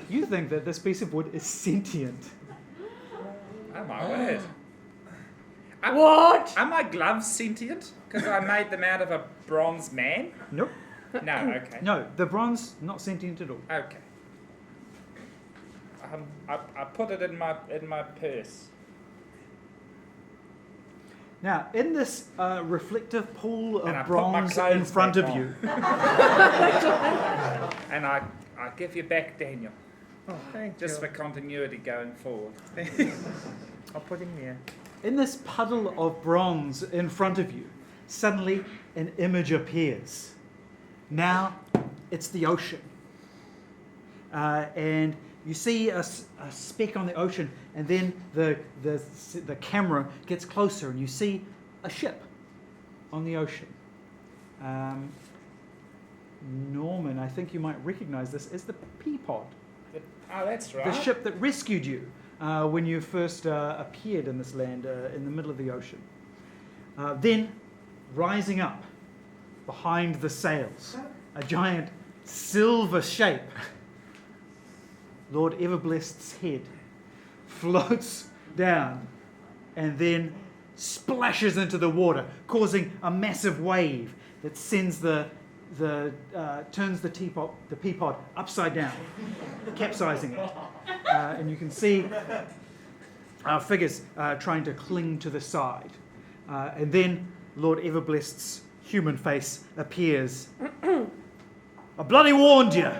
You think that this piece of wood is sentient. Oh my word. What? Are my gloves sentient? Because I made them out of a bronze man? Nope. No, okay. No, the bronze not sentient at all. Okay. I put it in my purse. Now, in this reflective pool And I of put my bronze clothes in front back of on. you, And I give you back Daniel. Oh, thank Just you. for continuity going forward. I'll put him there. in this puddle of bronze in front of you, suddenly an image appears. Now, it's the ocean. And you see a speck on the ocean, and then the camera gets closer, and you see a ship on the ocean. Norman, I think you might recognize this as the Peapod, Oh, that's right. the ship that rescued you when you first appeared in this land in the middle of the ocean. Then, rising up behind the sails, a giant silver shape, Lord Everblest's head floats down and then splashes into the water, causing a massive wave that sends turns the Peapod upside down, capsizing it. And you can see figures trying to cling to the side. And then Lord Everblest's human face appears. I bloody warned you.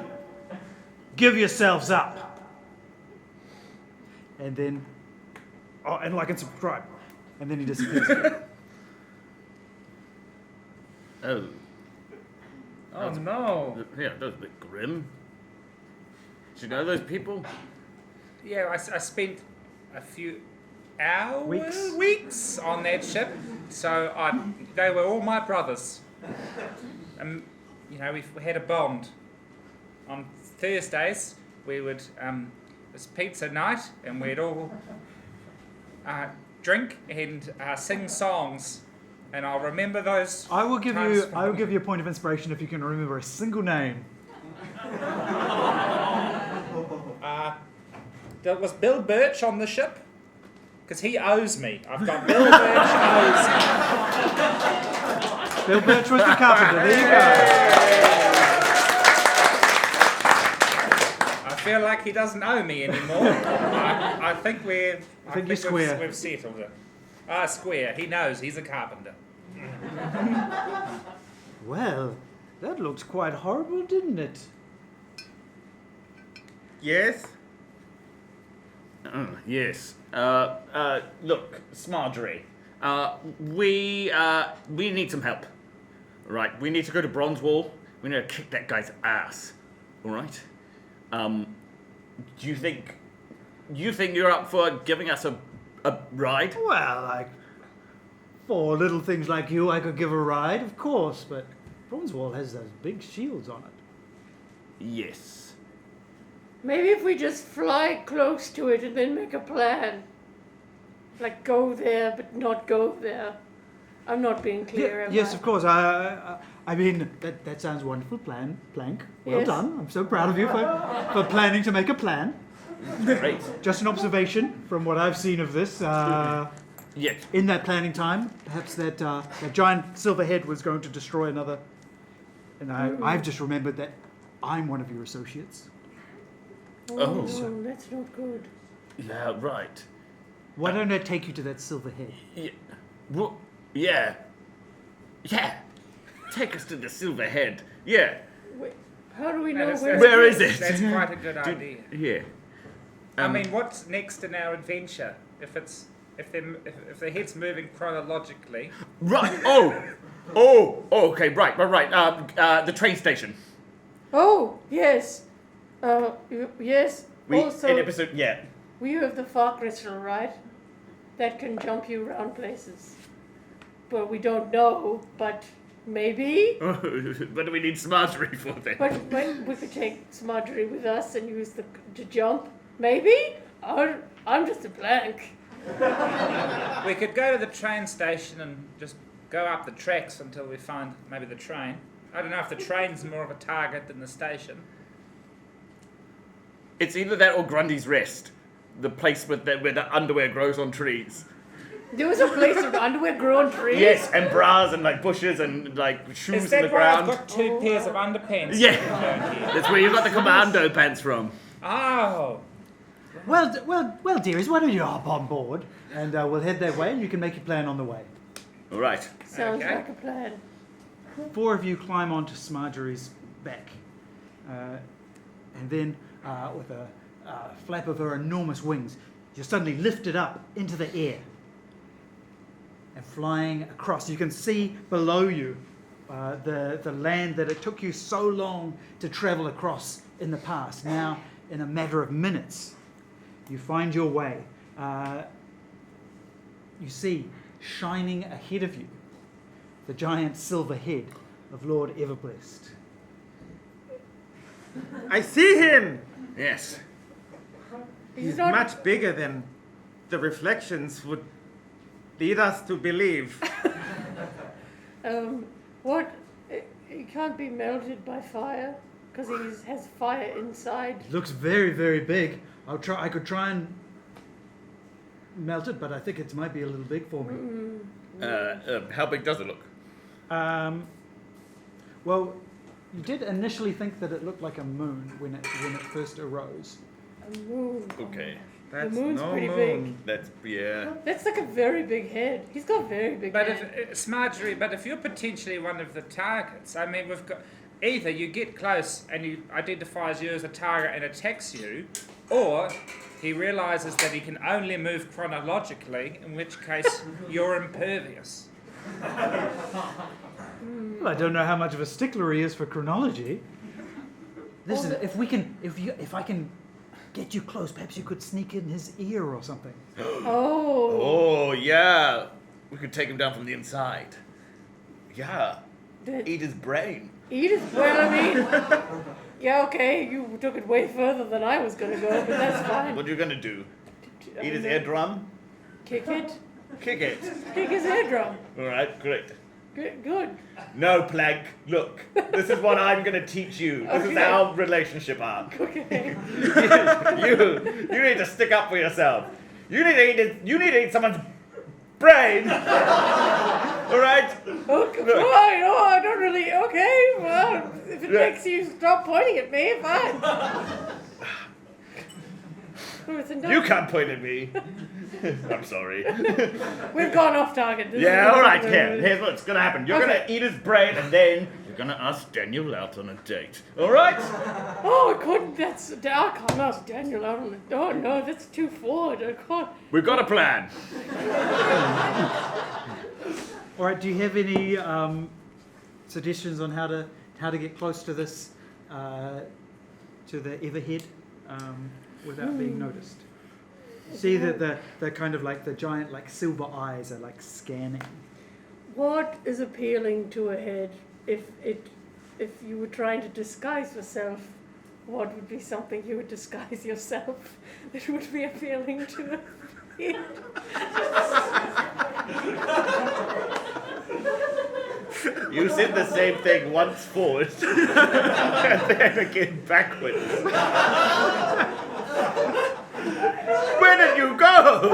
Give yourselves up. And then, and like and subscribe. And then he disappears. Oh. Oh no. Yeah, that was a bit grim. Did you know those people? Yeah, I spent a few hours, Weeks. on that ship, so they were all my brothers. You know, we had a bond. On Thursdays, we would, it was pizza night, and we'd all drink and sing songs. And I'll remember those. I will give times you. from- I will give you a point of inspiration if you can remember a single name. There was Bill Birch on the ship, because he owes me. I've got Bill Birch owes me. Bill Birch was the carpenter. There you go. I feel like he doesn't owe me anymore. I think we're. I think you're square. We've settled it. Square. He knows. He's a carpenter. Well, that looks quite horrible, didn't it? Yes? Yes. Look, Smargery. We need some help. Right, we need to go to Bronze Wall. We need to kick that guy's ass. All right. Do you think you're up for giving us a ride? Well, like, for little things like you, I could give a ride, of course, but Bronzewall has those big shields on it. Yes. Maybe if we just fly close to it and then make a plan. Like go there, but not go there. I'm not being clear, am Yes, I? of course. I mean, that sounds wonderful. Plank. Well Yes. done. I'm so proud of you for planning to make a plan. Great. Just an observation from what I've seen of this. Yes. In that planning time, perhaps that giant silver head was going to destroy another. And I've just remembered that I'm one of your associates. Oh. That's not good. Yeah. Right. Why don't I take you to that silver head? Yeah. Well, yeah. Yeah. Take us to the Silver Head. Yeah. Wait, how do we know That's- where? Where it is it? That's quite a good idea. Yeah. I mean, what's next in our adventure? If the head's moving chronologically. Right. Okay. Right. The train station. Oh, yes. Yes. In Also, episode. Yeah. you have the far crystal, right? That can jump you around places. Well, we don't know, but maybe. What do we need Smargery for then? But we could take Smargery with us and use to jump. Maybe? I'm just a blank. We could go to the train station and just go up the tracks until we find maybe the train. I don't know if the train's more of a target than the station. It's either that or Grundy's Rest, the place where the underwear grows on trees. There was a place where underwear grew on trees. Yes, and bras and like bushes and like shoes Is in that the why I've ground. got two pairs of underpants? Yeah. down here? That's where you got the commando pants from. Oh. Well, dearies, why don't you hop on board and we'll head that way and you can make your plan on the way. All right. Sounds Okay. like a plan. 4 of you climb onto Smargery's back. And then, with a flap of her enormous wings, you're suddenly lifted up into the air. And flying across, you can see below you the land that it took you so long to travel across in the past. Now, in a matter of minutes, you find your way. You see, shining ahead of you, the giant silver head of Lord Everblessed. I see him! Yes. He's not- much bigger than the reflections would lead us to believe. What? He can't be melted by fire because he has fire inside. It looks very, very big. I could try and melt it, but I think it might be a little big for me. How big does it look? Well, you did initially think that it looked like a moon when it first arose. A moon. Okay. That's moon's no pretty moon. That's yeah. That's like a very big head. He's got very big But head. if you're potentially one of the targets, I mean, we've got either you get close and he identifies you as a target and attacks you, or he realizes that he can only move chronologically, in which case you're impervious. Well, I don't know how much of a stickler he is for chronology. Listen, if I can get you close, perhaps you could sneak in his ear or something. Oh. Oh, yeah. We could take him down from the inside. Yeah. Eat his brain. Eat his brain, I mean. Yeah, okay, you took it way further than I was going to go, but that's fine. What are you going to do? Eat his eardrum? Kick it. Kick it. Kick his eardrum. All right, great. Good. No, Plank. Look, this is what I'm going to teach you. This is Okay. our relationship arc. Okay. You need to stick up for yourself. You need to eat someone's brain. All right? Okay, Look. fine. Oh, I don't really. Okay, well, if it makes you stop pointing at me, fine. You can't point at me. I'm sorry. We've gone off target. This Yeah, is- all right, here's what's going to happen. You're Okay. going to eat his brain, and then you're going to ask Daniel out on a date. All right? Oh, I couldn't. I can't ask Daniel out on it. Oh, no, that's too forward. I can't. We've got a plan. All right. Do you have any suggestions on how to get close to this to the Everhead without being noticed? See that the kind of like the giant like silver eyes are like scanning. What is appealing to a head? If you were trying to disguise yourself, what would be something you would disguise yourself that would be appealing to a head? You said the same thing once forward, and then again backwards. Where did you go?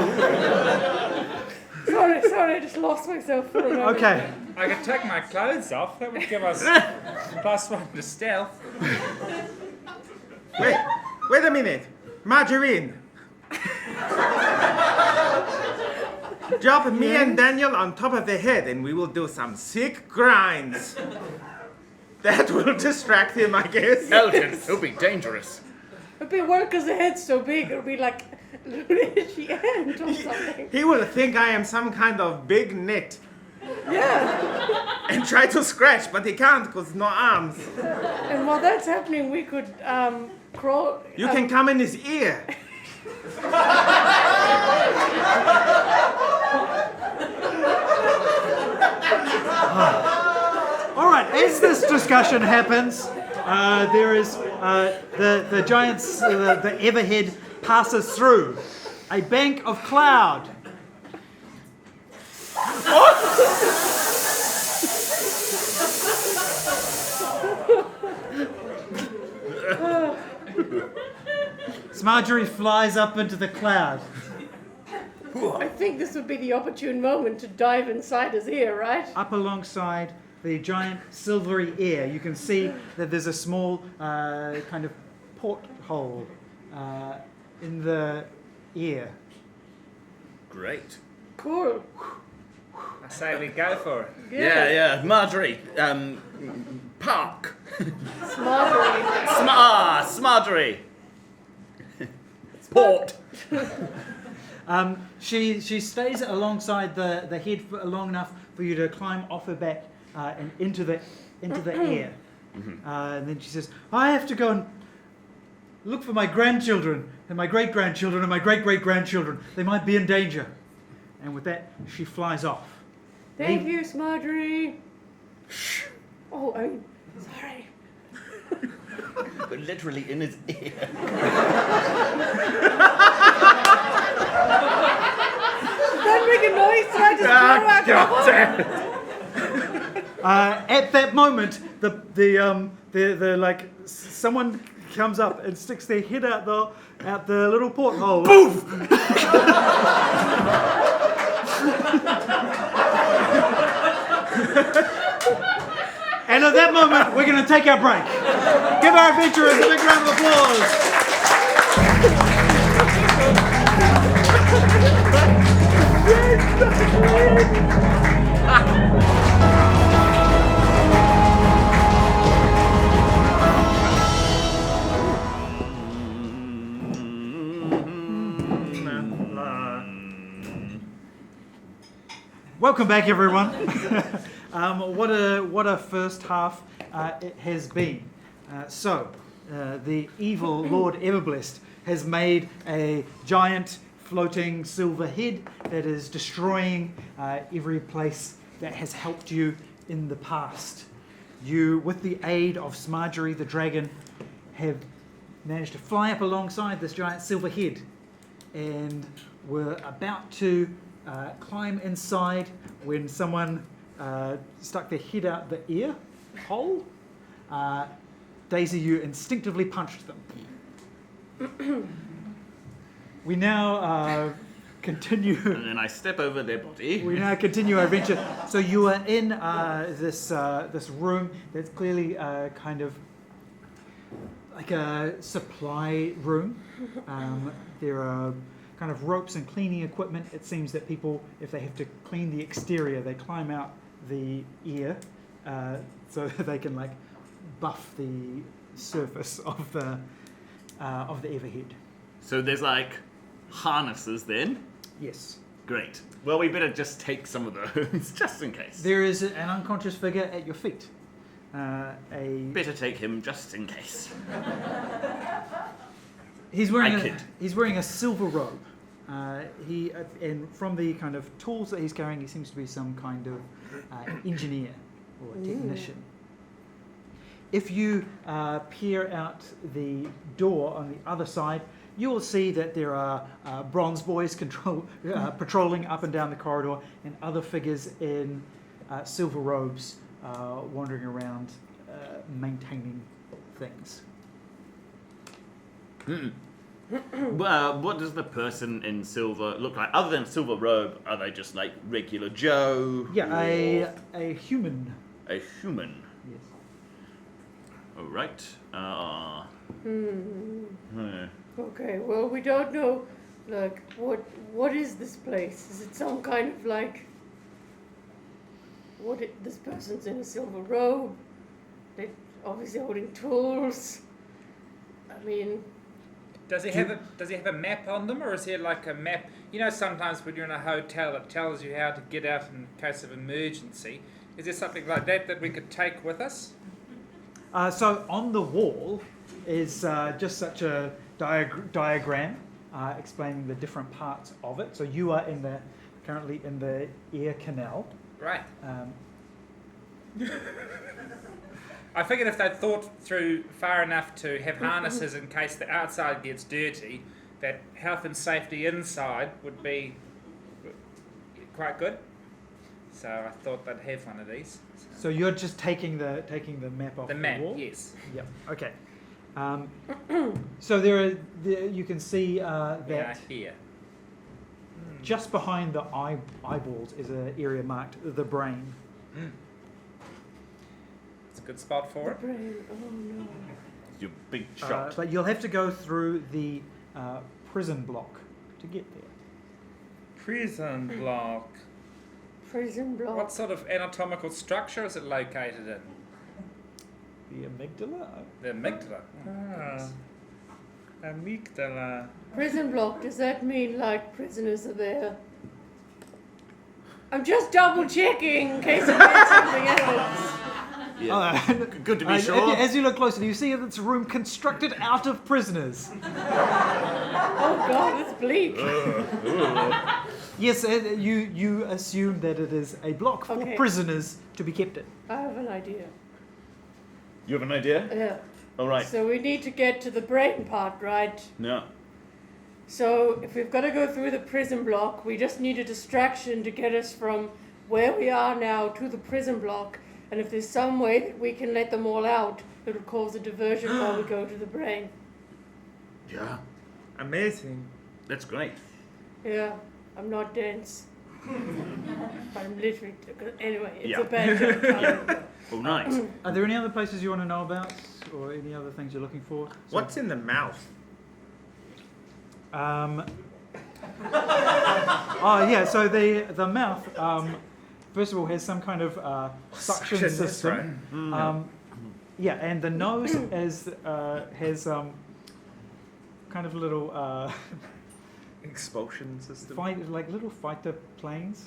Sorry, I just lost myself for a moment. Okay. I could take my clothes off. That would give us +1 to stealth. Wait a minute. Margarine. Drop me and Daniel on top of the head and we will do some sick grinds. That will distract him, I guess. Elton, it'll be dangerous. It'd be work because the head's so big. It'll be like a little itchy end or something. He will think I am some kind of big net Yeah. and try to scratch, but he can't because no arms. And while that's happening, we could crawl. You can come in his ear. All right. As this discussion happens, there is the giants. The Everhead passes through a bank of cloud. Marjorie flies up into the cloud. I think this would be the opportune moment to dive inside his ear, right? Up alongside the giant silvery ear, you can see that there's a small kind of porthole in the ear. Great. Cool. I say we go for it. Yeah. Marjorie, park. Smartery. Smarjorie. Port. She stays alongside the head for long enough for you to climb off her back and into the air. And then she says, I have to go and look for my grandchildren and my great-grandchildren and my great-great-grandchildren. They might be in danger. And with that, she flies off. Thank you, Smarjorie. Oh, I'm sorry. But literally in his ear. Don't make a noise, so I just throw out. At that moment, the like someone comes up and sticks their head out the little porthole. Boof! And at that moment, we're going to take our break. Give our adventurers a big round of applause. Welcome back, everyone. What a first half it has been. The evil Lord Everblessed has made a giant floating silver head that is destroying every place that has helped you in the past. You, with the aid of Smargery the dragon, have managed to fly up alongside this giant silver head and were about to climb inside when someone stuck their head out the ear hole. Daisy, you instinctively punched them. We now continue. And then I step over their body. We now continue our adventure. So you are in this room that's clearly kind of like a supply room. There are kind of ropes and cleaning equipment. It seems that people, if they have to clean the exterior, they climb out the ear so that they can like buff the surface of the Everhead. So there's like harnesses then? Yes. Great. Well, we better just take some of those, just in case. There is an unconscious figure at your feet. Better take him just in case. He's wearing a silver robe. And from the kind of tools that he's carrying, he seems to be some kind of engineer or technician. If you peer out the door on the other side, you will see that there are bronze boys patrolling up and down the corridor, and other figures in silver robes wandering around maintaining things. Well, what does the person in silver look like? Other than silver robe, are they just like regular Joe? Yeah, a human. A human. Yes. All right. Okay, well, we don't know, like, what is this place? Is it some kind of, like, this person's in a silver robe, they're obviously holding tools. I mean... Does he have a map on them, or is there like a map? You know, sometimes when you're in a hotel, it tells you how to get out in case of emergency. Is there something like that we could take with us? So on the wall is just such a diagram explaining the different parts of it. So you are currently in the ear canal. Right. I figured if they'd thought through far enough to have harnesses in case the outside gets dirty, that health and safety inside would be quite good. So I thought they'd have one of these. So you're just taking the map off the wall? The map, yes. Yep. Okay. So you can see that here. just behind the eyeballs is an area marked the brain. It's a good spot for it. Brain. Oh no. Your big shot. But you'll have to go through the prison block to get there. Prison block. Prison block. What sort of anatomical structure is it located in? The amygdala? The amygdala. Amygdala. Prison block, does that mean like prisoners are there? I'm just double checking in case I meant something else. Yeah. Good to be sure. As you look closer, you see it's a room constructed out of prisoners. Oh god, it's bleak. Yes, you assume that it is a block for prisoners to be kept in. I have an idea. You have an idea? Yeah. All right. So we need to get to the brain part, right? No. So if we've got to go through the prison block, we just need a distraction to get us from where we are now to the prison block. And if there's some way that we can let them all out, it would cause a diversion while we go to the brain. Yeah. Amazing. That's great. Yeah, I'm not dense. But I'm literally... Anyway, it's Yeah. a bad joke. All right. Are there any other places you want to know about, or any other things you're looking for? What's in the mouth? So the mouth, first of all, has some kind of suction system. Right. And the nose has kind of little Expulsion system. like little fighter planes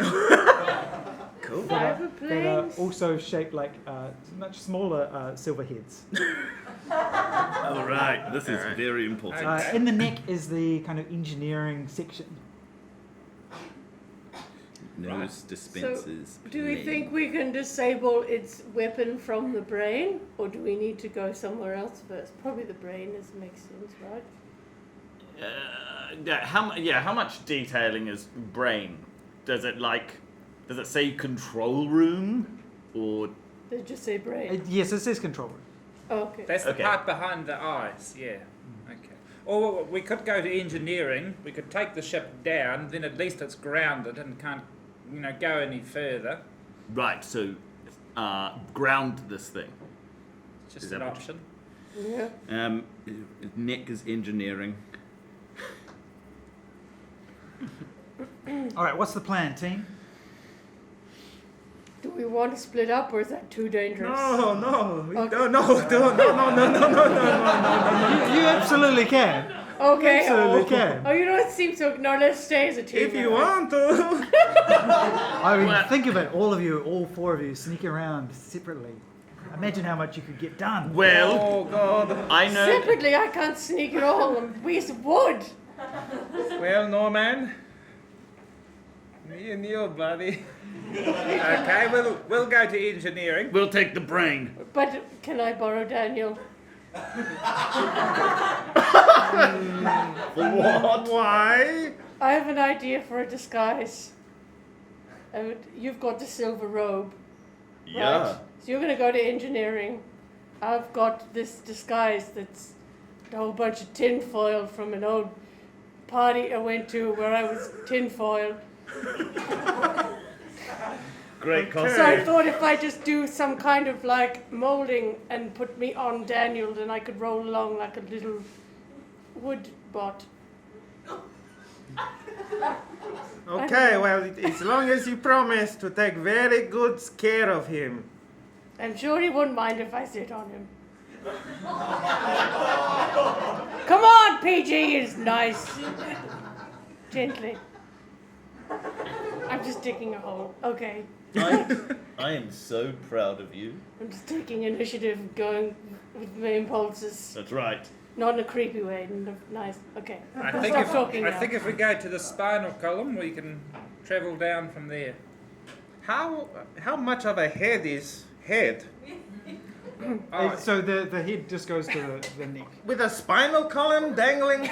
Cool. Fiber that are planes. also shaped like much smaller silver heads. All right, this is very important. In the neck is the kind of engineering section. Nose dispensers. Do we think we can disable its weapon from the brain, or do we need to go somewhere else first? Probably the brain makes sense, right? How much detailing is brain? Does it say control room or? They just say brain. Yes, it says control room. Oh, okay. That's the Okay. part behind the eyes, yeah. Okay. Or we could go to engineering. We could take the ship down. Then at least it's grounded and can't, go any further. Right. So, ground this thing. It's just Is an that what option. Yeah. Neck is engineering. All right, what's the plan, team? Do we want to split up, or is that too dangerous? No. Okay. No. You absolutely can. Okay. Absolutely can. Oh, it seems so. No, let's stay as a team. If you right? want to. I mean, think of it. All four of you, sneak around separately. Imagine how much you could get done. Well, Oh God. I know. Separately, I can't sneak at all. I'm a piece of wood. Well, Norman. Me and you, buddy. Okay, we'll go to engineering. We'll take the brain. But can I borrow Daniel? What? Why? I have an idea for a disguise. You've got the silver robe. Yeah. Right? So you're going to go to engineering. I've got this disguise that's a whole bunch of tinfoil from an old party I went to where I was tinfoil. Great Okay. So I thought if I just do some kind of like molding and put me on Daniel, then I could roll along like a little wood bot. Okay, well, as long as you promise to take very good care of him. I'm sure he wouldn't mind if I sit on him. Come on, PG is nice. Gently. I'm just digging a hole. Okay. I am so proud of you. I'm just taking initiative, going with my impulses. That's right. Not in a creepy way. Nice. Okay. I Stop think talking now. if we go to the spinal column, we can travel down from there. How much of a head is head? Oh, So the head just goes to the neck. With a spinal column dangling? no,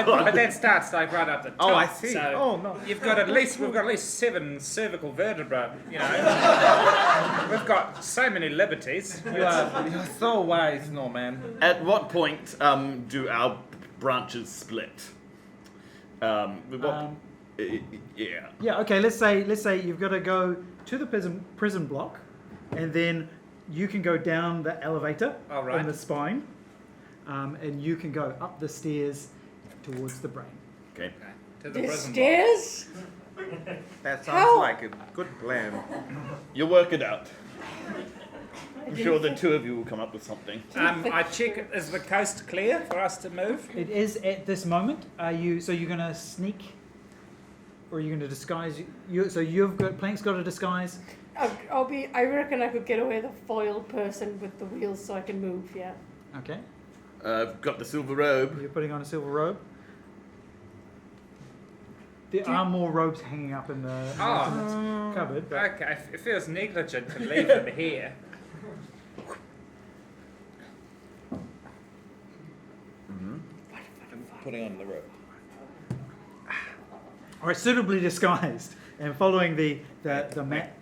but that starts like right up the top. Oh, I see. So Oh, no. we've got at least 7 cervical vertebrae. We've got so many liberties. You're so wise, Norman. At what point do our branches split? Yeah. Yeah. Okay. Let's say you've got to go to the prison block, and then you can go down the elevator All right. on the spine, and you can go up the stairs towards the brain. Okay. To the The prison stairs? That sounds How- like a good plan. You'll work it out. I'm sure the two of you will come up with something. I check, is the coast clear for us to move? It is at this moment. So you're going to sneak, or you're going to disguise. So Plank's got a disguise. I reckon I could get away with a foil person with the wheels so I can move, yeah. Okay. I've got the silver robe. You're putting on a silver robe. There are more robes hanging up in the maintenance cupboard. But Okay, it feels negligent to leave them here. Putting on the robe. all right, suitably disguised, and following the map,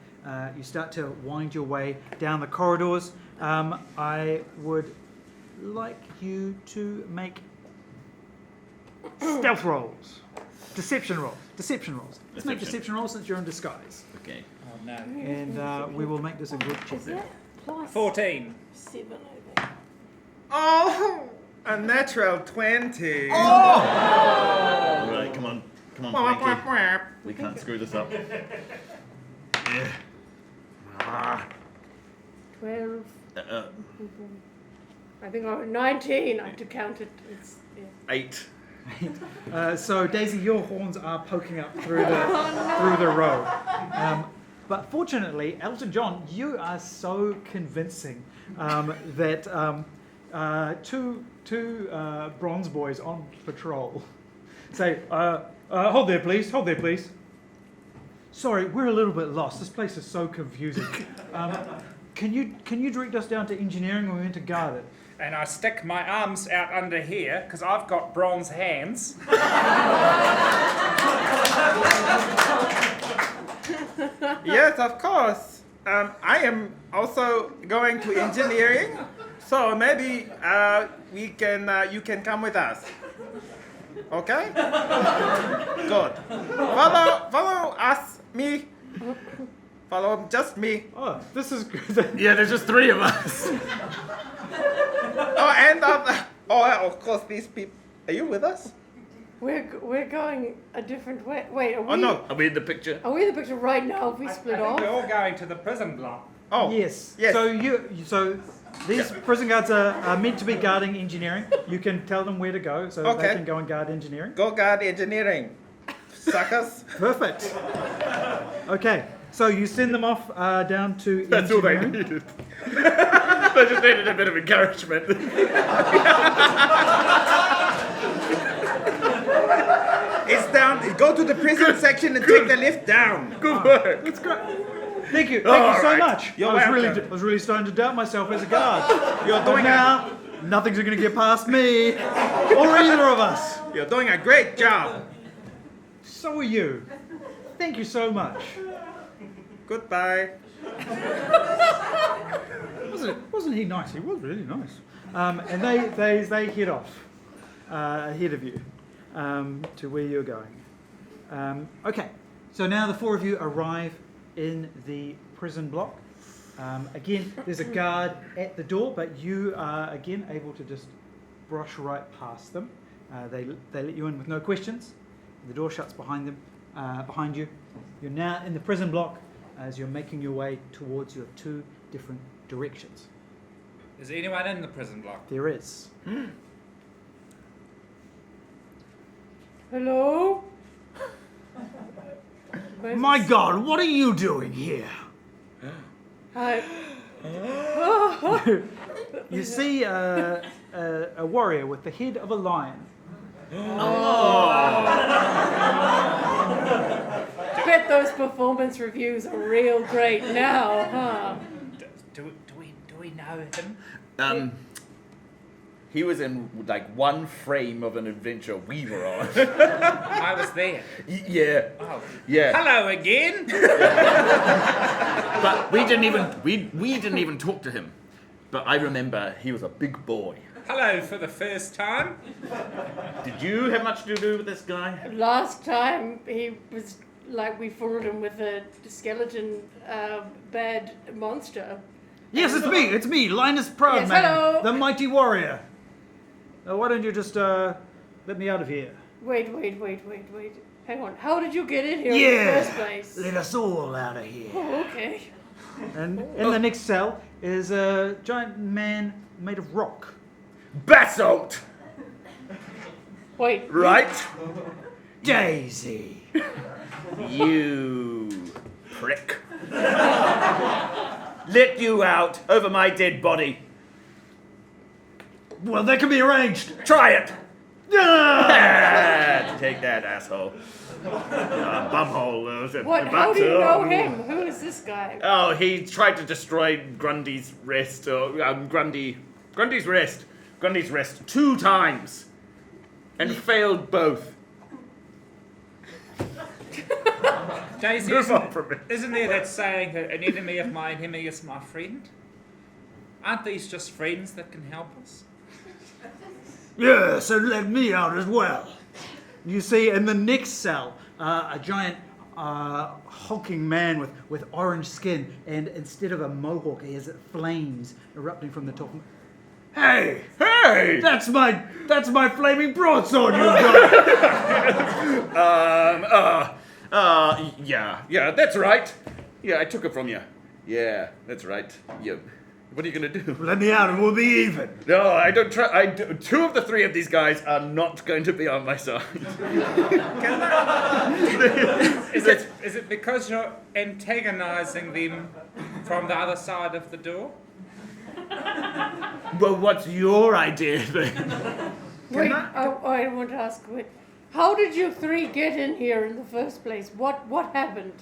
you start to wind your way down the corridors. I would like you to make stealth rolls, deception rolls. Let's make deception rolls since you're in disguise, Okay. Oh no. and we will make this a group check. Is that plus 14. 7, I think? Oh, a natural 20. All right, come on, Frankie. We can't screw this up. 12. Uh, I think 19. I have to count it. It's, yeah. 8. So Daisy, your horns are poking up through the row. But fortunately, Elton John, you are so convincing that two bronze boys on patrol say, hold there please, hold there please. Sorry, we're a little bit lost. This place is so confusing. Can you direct us down to engineering when we went to guard it? And I stick my arms out under here because I've got bronze hands. Yes, of course. I am also going to engineering, so maybe we can. You can come with us. Okay? Good. Follow us. Me. Follow just me. Oh, this is good. Yeah, there's just 3 of us. Oh, and of course these people. Are you with us? We're going a different way. Wait, are we? Oh no. Are we in the picture? Are we in the picture right now? If we split I think off? we're all going to the prison block. Oh Yes. Yes. So these prison guards are meant to be guarding engineering. You can tell them where to go, so Okay. they can go and guard engineering. Go guard engineering, suckers. Perfect. Okay. So you send them off down to That's all they engineering. needed. They just needed a bit of encouragement. It's down. Go to the prison section and take the lift down. Good work. That's great. Thank you so right. much. You're I was welcome. really starting to doubt myself as a guard. You're But doing now, nothing's going to get past me or either of us. You're doing a great job. So are you. Thank you so much. Goodbye. Wasn't he nice? He was really nice. And they head off ahead of you to where you're going. Okay, so now the 4 of you arrive in the prison block. Again, there's a guard at the door, but you are again able to just brush right past them. They let you in with no questions. The door shuts behind you. You're now in the prison block as you're making your way towards your 2 different directions. Is anyone in the prison block? There is. Hello? My God, what are you doing here? You see a warrior with the head of a lion. Bet those performance reviews are real great now, huh? Do we know him? He was in like one frame of an adventure we were on. I was there. Yeah. Oh. Yeah. Hello again. But we didn't even talk to him. But I remember he was a big boy. Hello for the first time. Did you have much to do with this guy? Last time he was like we fooled him with a skeleton bad monster. Yes, it's me, Linus Proudman, Yes, hello. the mighty warrior. Why don't you just let me out of here? Wait. Hang on. How did you get in here in the first place? Let us all out of here. Oh, okay. And in the next cell is a giant man made of rock. Basalt! Wait. Right? Daisy. You prick. Let you out over my dead body. Well, that can be arranged. Try it. Ah! Take that, asshole. Bumhole. What? How do you know him? Who is this guy? Oh, he tried to destroy Grundy's rest, or Grundy's rest 2 times, and failed both. Daisy, Move on from it. isn't there that saying that an enemy of my enemy is my friend? Aren't these just friends that can help us? Yes, and let me out as well. You see, in the next cell, a giant hulking man with orange skin, and instead of a mohawk, he has flames erupting from the top. Hey! Hey! That's my flaming broadsword you've got! Yeah, that's right. Yeah, I took it from you. Yeah, that's right. You What are you gonna do? Let me out and we'll be even. No, I don't try. Two of the three of these guys are not going to be on my side. Is it because you're antagonizing them from the other side of the door? Well, what's your idea then? Wait, I want to ask, how did you three get in here in the first place? What happened?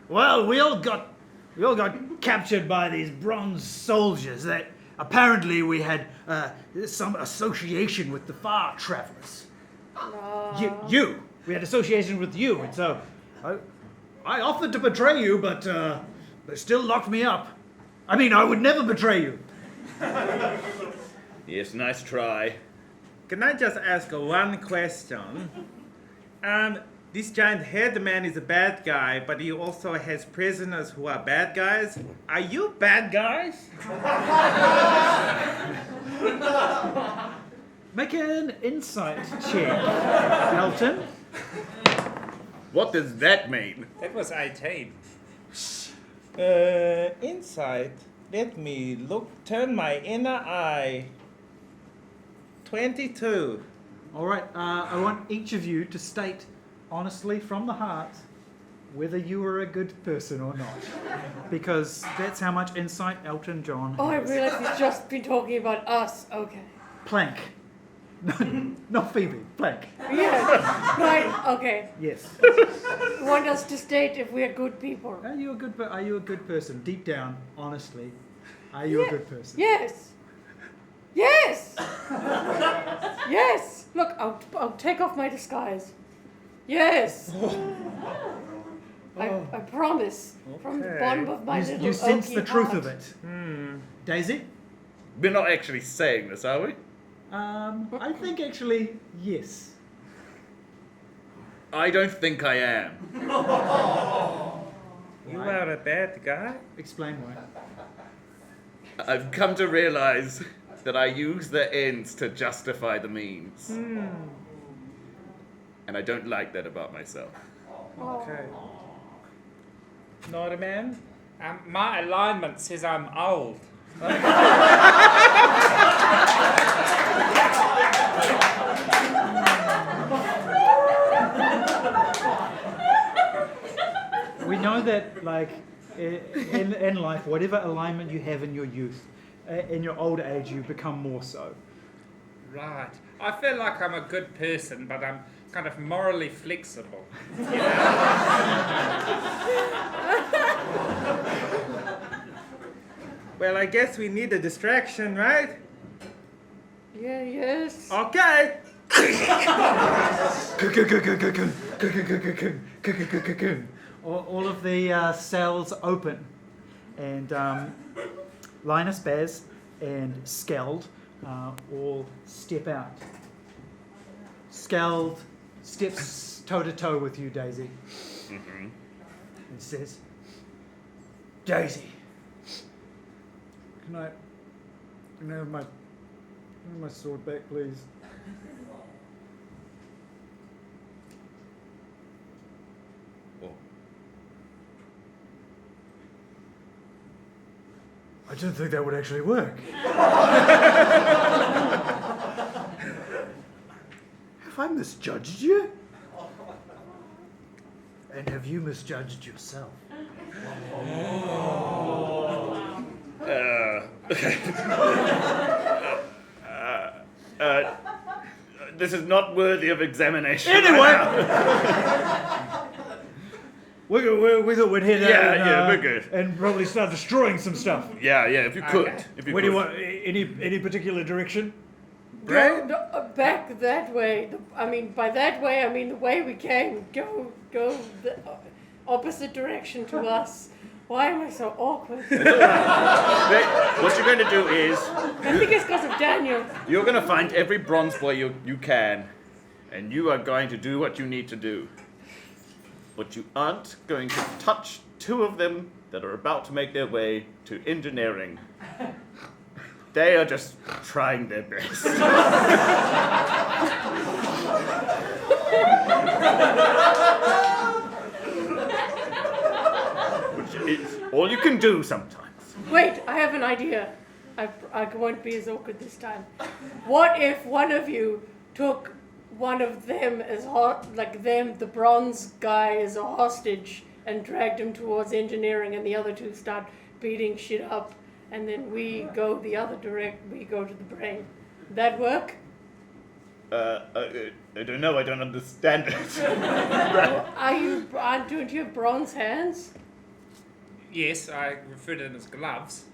Well, we all got captured by these bronze soldiers. That apparently we had some association with the far travelers. You. We had association with you, and so I offered to betray you, but they still locked me up. I mean, I would never betray you. Yes, nice try. Can I just ask one question? This giant head man is a bad guy, but he also has prisoners who are bad guys. Are you bad guys? Make an insight check, Elton. What does that mean? That was 18. Insight. Let me turn my inner eye. 22. All right. I want each of you to state honestly from the heart whether you are a good person or not, because that's how much insight Elton John Oh, I has. realize he's just been talking about us. Okay. Plank. Not Phoebe. Plank. Yeah. Right. Okay. Yes. You want us to state if we're good people? Are you a good person? Deep down, honestly, are you a good person? Yes. Yes. Yes. Look, I'll take off my disguise. Yes. I promise. From the bottom of my little You sense oaky the truth heart. of it. Daisy? We're not actually saying this, are we? I think actually, yes. I don't think I am. You are a bad guy? Explain why. I've come to realize that I use the ends to justify the means. And I don't like that about myself. Okay. Norman? My alignment says I'm old. We know that, like, in life, whatever alignment you have in your youth, in your old age, you become more so. Right. I feel like I'm a good person, but I'm kind of morally flexible. You know? Well, I guess we need a distraction, right? Yeah, yes. Okay. All of the cells open, and Linus, Baz, and Skeld all step out. Skeld steps toe to toe with you, Daisy, and says, "Daisy, can I have my sword back, please?" I didn't think that would actually work. Have I misjudged you? And have you misjudged yourself? This is not worthy of examination. Anyway! We thought we'd head out Yeah, we're good. and probably start destroying some stuff. Yeah, if you could. Okay. If you Where could. do you want? Any particular direction? Back that way. By that way, I mean the way we came. Go the opposite direction to us. Why am I so awkward? What you're going to do is, I think it's because of Daniel. you're going to find every bronze boy you can, and you are going to do what you need to do. But you aren't going to touch two of them that are about to make their way to engineering. They are just trying their best. Which is all you can do sometimes. Wait, I have an idea. I won't be as awkward this time. What if one of you took one of them as the bronze guy as a hostage and dragged him towards engineering, and the other two start beating shit up, and then we go the other we go to the brain. That work? I don't know. I don't understand it. Don't you have bronze hands? Yes, I refer to them as gloves.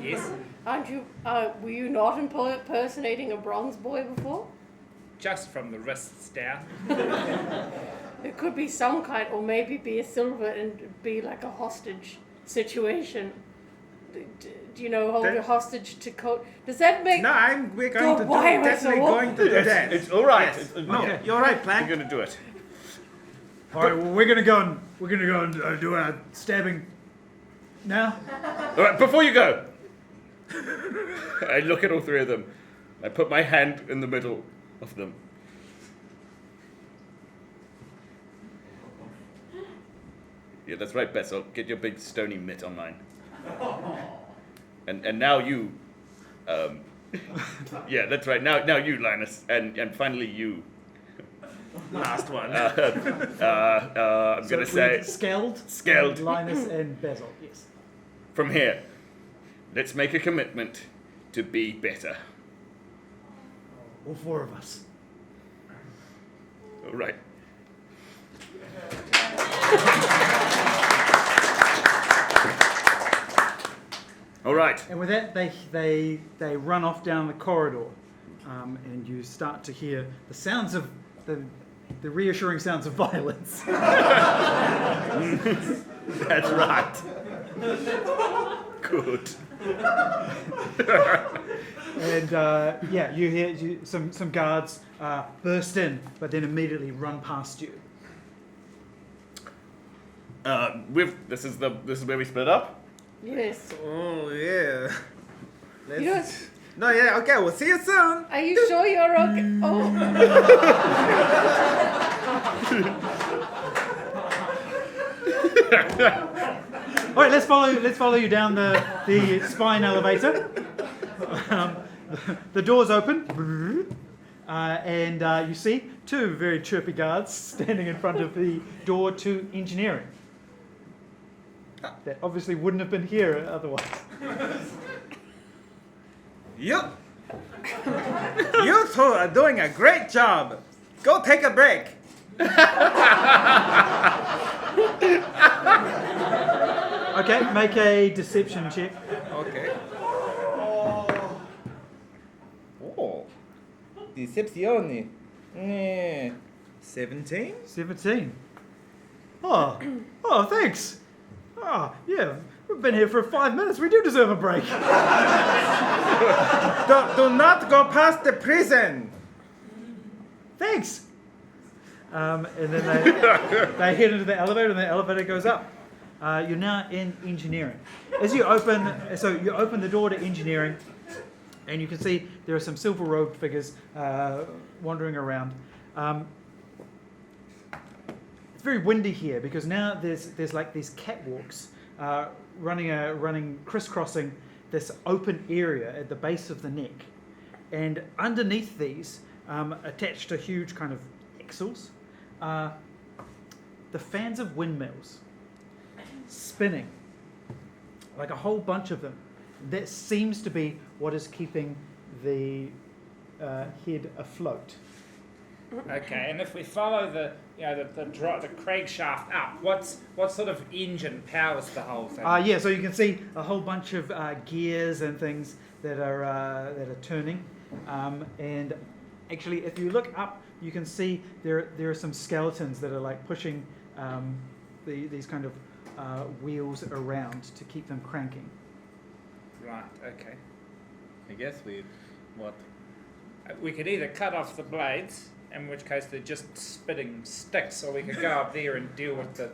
Yes. Were you not impersonating a bronze boy before? Just from the wrists down. It could be some kind, or maybe be a silver and be like a hostage situation. Do you know, hold a hostage to coat? Does that make... No, we're going to do why am I definitely so going to do that. It's all right. Yes. Okay. You're right, We're Plank. going to do it. All right, well, we're gonna go and do our stabbing now. All right, before you go, I look at all three of them. I put my hand in the middle of them. Yeah, that's right, Bessel. Get your big stony mitt on mine. And now you, yeah, that's right. Now you, Linus, and finally you. Last one. I'm gonna say Skeld, Linus, and Basil. Yes. from here. Let's make a commitment to be better. All four of us. All right. All right. And with that, they run off down the corridor, and you start to hear the sounds of the reassuring sounds of violence. That's right. Good. And you hear some guards burst in, but then immediately run past you. This is where we split up. Yes. Oh, yeah. You know, No, yeah, okay, we'll see you soon. are you sure you're okay? Oh. All right, let's follow you down the spine elevator. The doors open, and you see two very chirpy guards standing in front of the door to engineering. That obviously wouldn't have been here otherwise. You two are doing a great job. Go take a break. Okay, make a deception check. Okay. Oh. Decepzione. 17? 17. Oh, thanks. Oh, yeah, we've been here for 5 minutes. We do deserve a break. Do not go past the prison. Thanks. And then they head into the elevator, and the elevator goes up. You're now in engineering. As you open the door to engineering, and you can see there are some silver-robed figures wandering around. It's very windy here because now there's like these catwalks running crisscrossing this open area at the base of the neck, and underneath these, attached to huge kind of axles, the fans of windmills spinning, like a whole bunch of them. That seems to be what is keeping the head afloat. Okay, and if we follow the crag shaft up, what sort of engine powers the whole thing? Yeah, so you can see a whole bunch of gears and things that are turning, and actually, if you look up, you can see there are some skeletons that are like pushing these kind of wheels around to keep them cranking. Right. Okay. I guess We could either cut off the blades, in which case they're just spitting sticks, or we could go up there and deal with the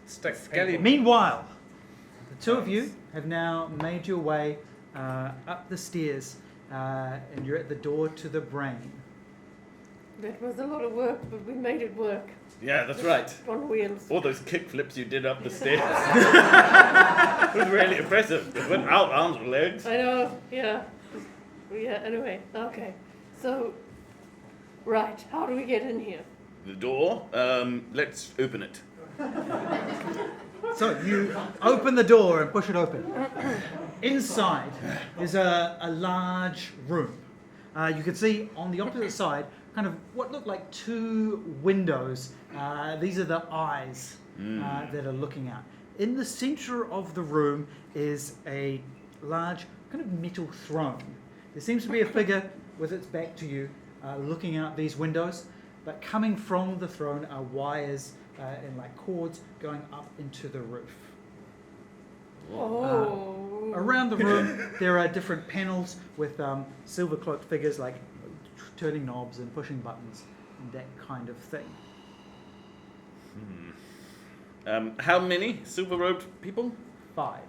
stick people. Meanwhile, the two of you have now made your way up the stairs, and you're at the door to the brain. That was a lot of work, but we made it work. Yeah, that's right. On wheels. All those kick flips you did up the stairs. It was really impressive. Without arms or legs. I know, yeah. Yeah, anyway, okay. So, right, how do we get in here? The door, let's open it. So you open the door and push it open. Inside is a large room. You can see on the opposite side kind of what look like two windows. These are the eyes that are looking out. In the center of the room is a large kind of metal throne. There seems to be a figure with its back to you looking out these windows, but coming from the throne are wires and like cords going up into the roof. Oh. Around the room there are different panels with silver cloaked figures like turning knobs and pushing buttons and that kind of thing. How many silver-robed people? 5.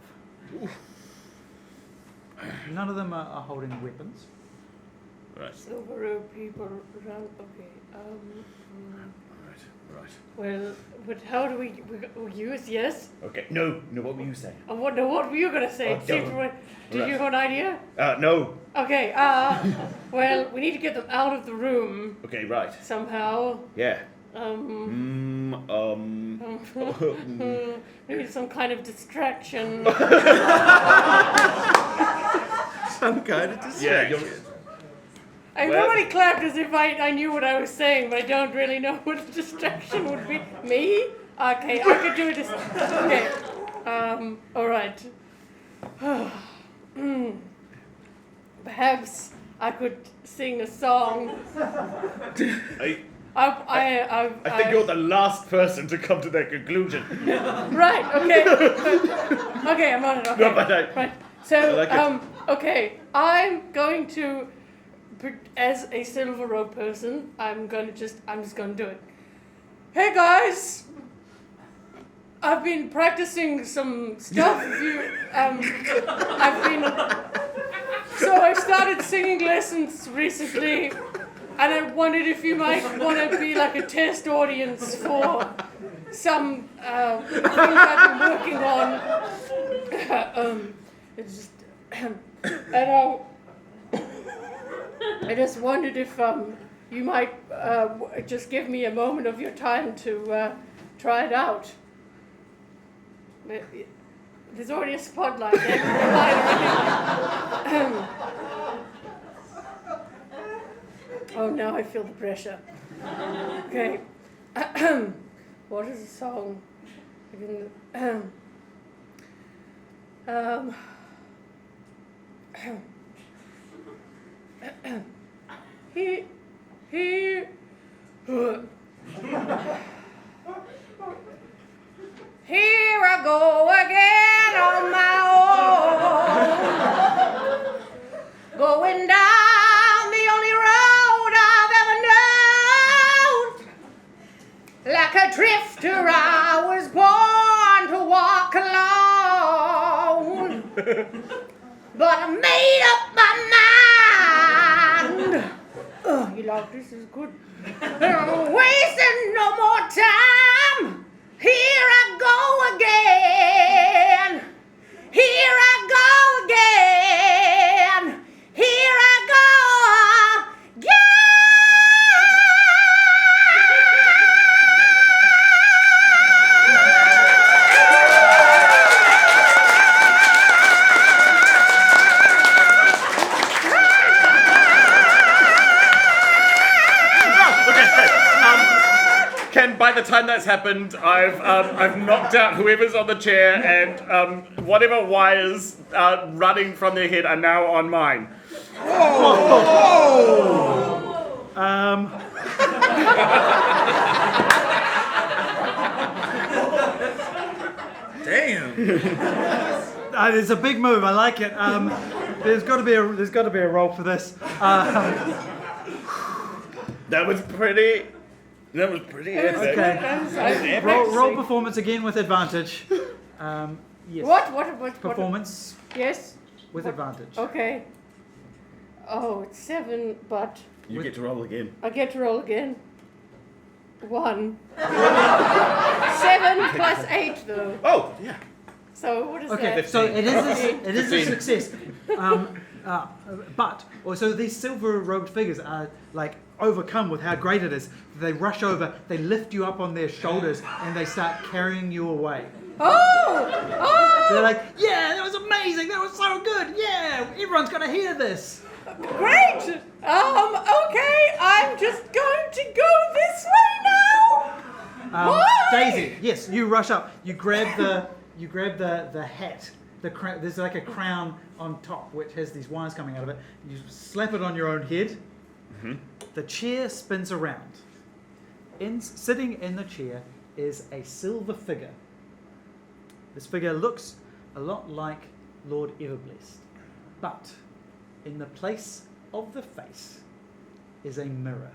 None of them are holding weapons. Right. Silver road people around. Okay. Right. Well, but how do we use? Yes. Okay. No. What were you saying? What were you gonna say? Oh, don't. Did you have an idea? No. Okay. Well, we need to get them out of the room Okay. Right. somehow. Yeah. Maybe some kind of distraction. Some kind of Yeah. Everybody clapped as if I knew what I was saying, but I don't really know what a distraction would be. Me? Okay, I could do it. Okay. All right. Perhaps I could sing a song. I think you're the last person to come to that conclusion. Right. Okay. Okay, I'm on it. Okay. No, but Right. So, I like it. okay, I'm going to, as a silver robe person, I'm just gonna do it. Hey guys, I've been practicing some stuff. So I started singing lessons recently, and I wondered if you might want to be like a test audience for some things I've been working on. It's just, and I just wondered if you might just give me a moment of your time to try it out. There's already a spotlight there. Oh, now I feel the pressure. Okay. What is the song? Here I go again on my own, going down the only road I've ever known. Like a drifter, I was born to walk alone, but I made up my mind. Oh, you like this is good. I'm wasting no more time. Here I go again. Here I go again. Here I go again. Ken, by the time that's happened, I've knocked out whoever's on the chair, and whatever wires running from their head are now on mine. Damn. It's a big move. I like it. There's got to be a role for this. That was pretty epic. Okay. Roll performance again with advantage. Yes. What? Performance Yes. with advantage. Okay. Oh, it's 7, but You get to roll again. I get to roll again. 1. 7 plus 8, though. Oh, yeah. So what is Okay, that? so it is a 15. success. But also these silver-robed figures are like overcome with how great it is. They rush over, they lift you up on their shoulders, and they start carrying you away. Oh! They're like, yeah, that was amazing, that was so good, yeah, everyone's got to hear this. Great! Okay, I'm just going to go this way now! Why? Daisy, yes, you rush up, you grab the hat. There's like a crown on top which has these wires coming out of it. You slap it on your own head. Mm-hmm. The chair spins around. Sitting in the chair is a silver figure. This figure looks a lot like Lord Everblessed, but in the place of the face is a mirror.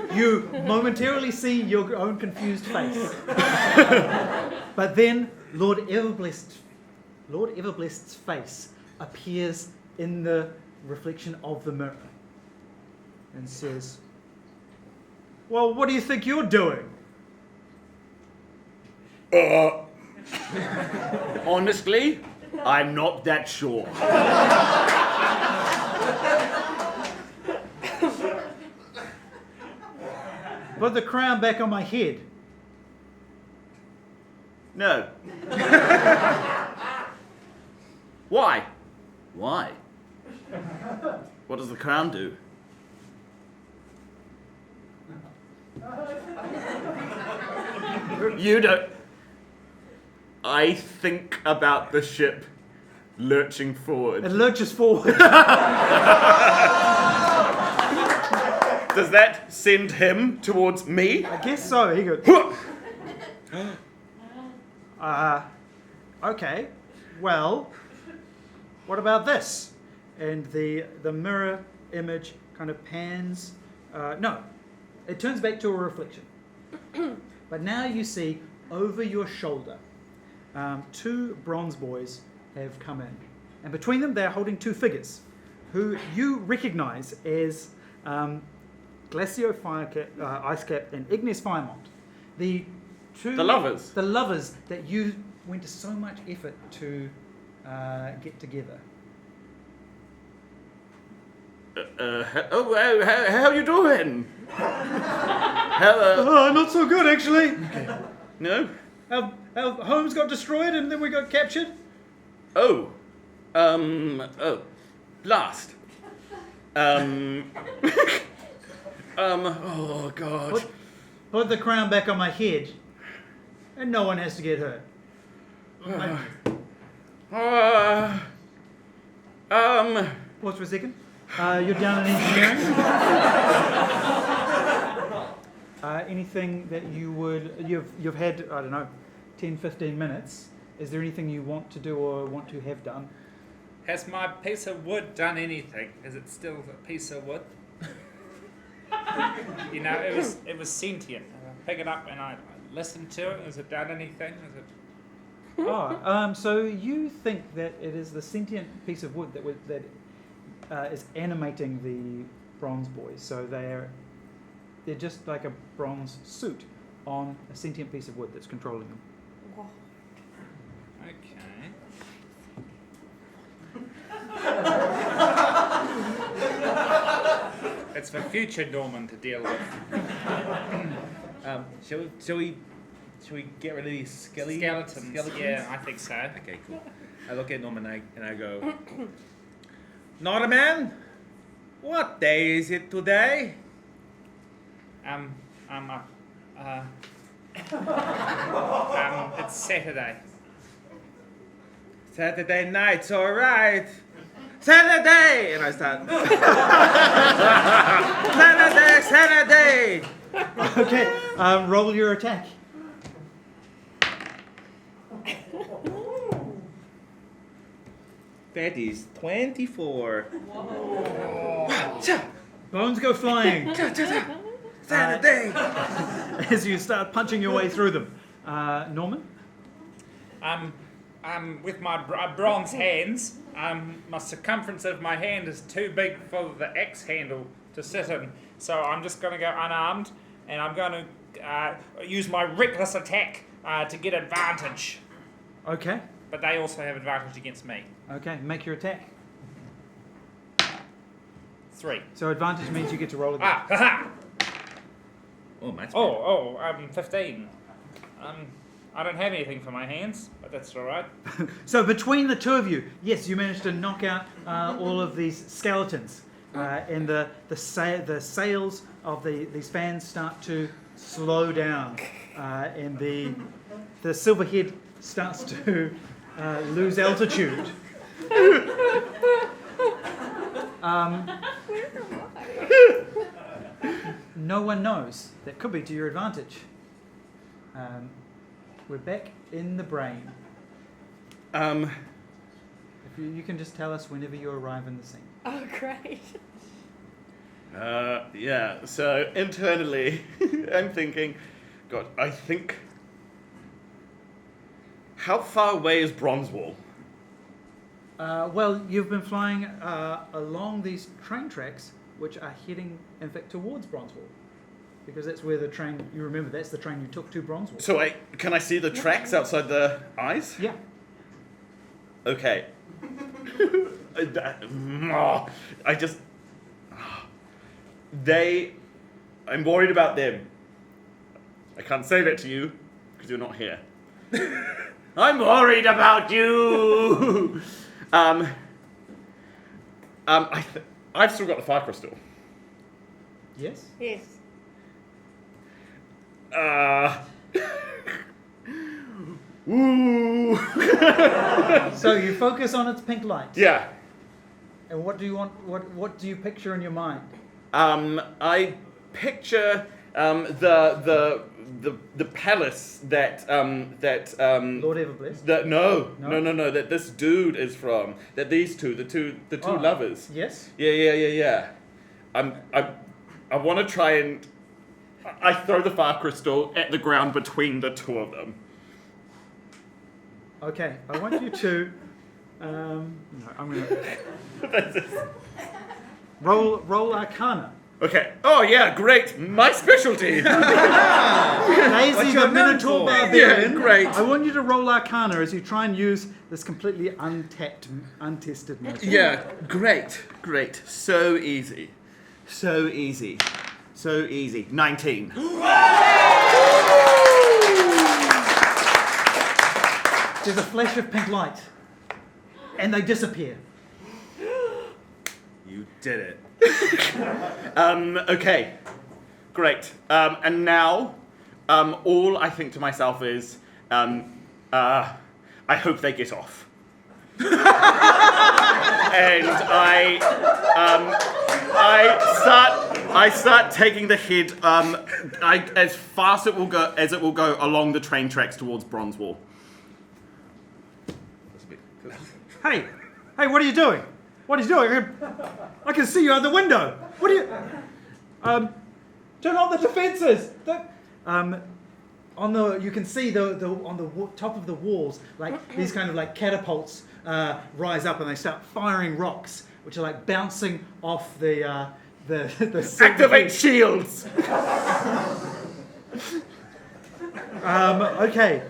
You momentarily see your own confused face. But then Lord Everblessed's face appears in the reflection of the mirror and says, well, what do you think you're doing? Honestly, I'm not that sure. Put the crown back on my head. No. Why? Why? What does the crown do? You don't. I think about the ship lurching forward. It lurches forward. Does that send him towards me? I guess so. He goes, okay, well, what about this? And the mirror image kind of pans. No, it turns back to a reflection. But now you see over your shoulder, 2 bronze boys have come in. And between them, they're holding 2 figures who you recognize as Glacio Icecap and Ignis Firemont. The lovers. The lovers that you went to so much effort to get together. How you doing? Not so good, actually. No? Our homes got destroyed and then we got captured. Oh, blast. Oh God. Put the crown back on my head, and no one has to get hurt. Pause for a second. You're down in engineering. Anything that you've had, I don't know, 10, 15 minutes. Is there anything you want to do or want to have done? Has my piece of wood done anything? Is it still a piece of wood? You know, it was sentient. I pick it up and I listen to it. Has it done anything? So you think that it is the sentient piece of wood that is animating the bronze boys. So they're just like a bronze suit on a sentient piece of wood that's controlling them. Okay. It's for future Norman to deal with. Shall we get rid of these Skeletons. Yeah, I think so. Okay, cool. I look at Norman and I go, Norman, what day is it today? It's Saturday. Saturday night's all right. Saturday! And I start. Saturday! Okay, roll your attack. That is 24. Bones go flying Saturday! as you start punching your way through them. Norman? with my bronze hands, my circumference of my hand is too big for the axe handle to sit in. So I'm just going to go unarmed, and I'm going to use my reckless attack to get advantage. Okay. But they also have advantage against me. Okay, make your attack. 3. So advantage means you get to roll again. Haha! Oh, that's 15. I don't have anything for my hands, but that's all right. So between the two of you, yes, you managed to knock out all of these skeletons, and the sails of these fans start to slow down, and the silverhead starts to lose altitude. No one knows. That could be to your advantage. We're back in the brain. If you can just tell us whenever you arrive in the scene. Oh, great. Yeah, so internally, I'm thinking, God, I think... How far away is Bronze Wall? Well, you've been flying along these train tracks, which are heading, in fact, towards Bronze Wall. Because that's where the train, you remember, that's the train you took to Bronze Wall. So can I see the tracks outside the eyes? Yeah. Okay. I'm worried about them. I can't say that to you, because you're not here. I'm worried about you! I've still got the fire crystal. Yes? Yes. Ooh. So you focus on its pink light. Yeah. And what do you want? What do you picture in your mind? I picture the palace that Lord Everblessed. No, that this dude is from. That these two, the two lovers. Yes. Yeah. I want to try and I throw the fire crystal at the ground between the two of them. Okay, I want you to. No, I'm gonna roll Arcana. Okay. Oh yeah, great. My specialty. Daisy the Minotaur Barbarian. Yeah, great. I want you to roll Arcana as you try and use this completely untested magic. Yeah, great. So easy. 19. There's a flash of pink light, and they disappear. You did it. Okay, great. And now, all I think to myself is, I hope they get off. And I start taking the head as fast as it will go along the train tracks towards Bronze Wall. Hey, what are you doing? What are you doing? I can see you out the window. What are you? Turn on the defenses. You can see on the top of the walls, like these kind of like catapults rise up and they start firing rocks, which are like bouncing off the Activate shields. Okay.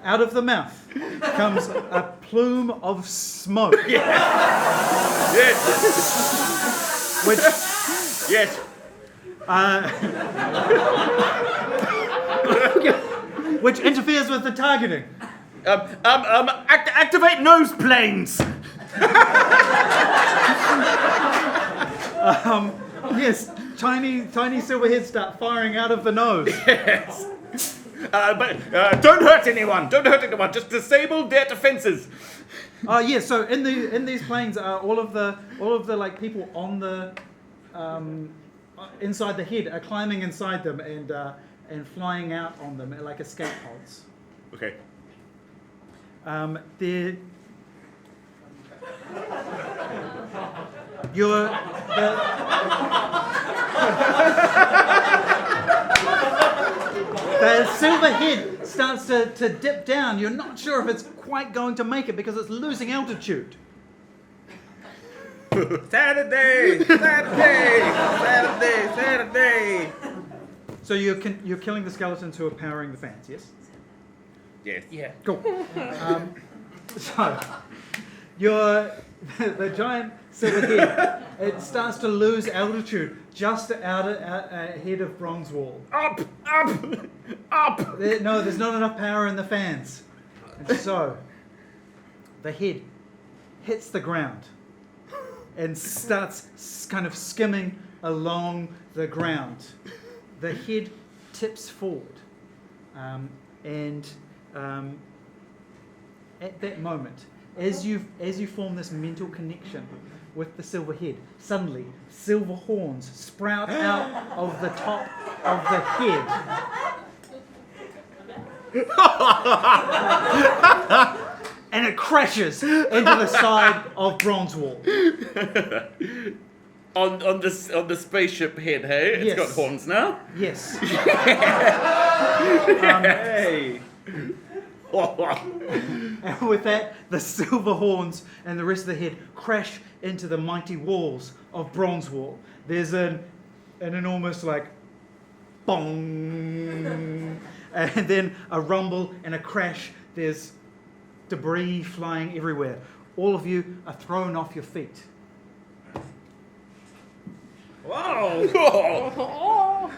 Out of the mouth comes a plume of smoke. Yes. Which, Yes. which interferes with the targeting. Activate nose planes. Yes, tiny silverheads start firing out of the nose. Yes. But don't hurt anyone. Just disable their defenses. Yes. So in these planes, all of the like people on the inside the head are climbing inside them and flying out on them like escape pods. Okay. The silver head starts to dip down. You're not sure if it's quite going to make it because it's losing altitude. Saturday! So you're killing the skeletons who are powering the fans, yes? Yes. Yeah. Cool. So the giant silver head, it starts to lose altitude just out ahead of Bronze Wall. Up! No, there's not enough power in the fans. And so the head hits the ground and starts kind of skimming along the ground. The head tips forward, and at that moment, as you form this mental connection with the silver head, suddenly silver horns sprout out of the top of the head. And it crashes into the side of Bronze Wall. On the spaceship head, hey? It's Yes. got horns now? Yes. Hey! And with that, the silver horns and the rest of the head crash into the mighty walls of Bronze Wall. There's an enormous bong, and then a rumble and a crash. There's debris flying everywhere. All of you are thrown off your feet. Whoa!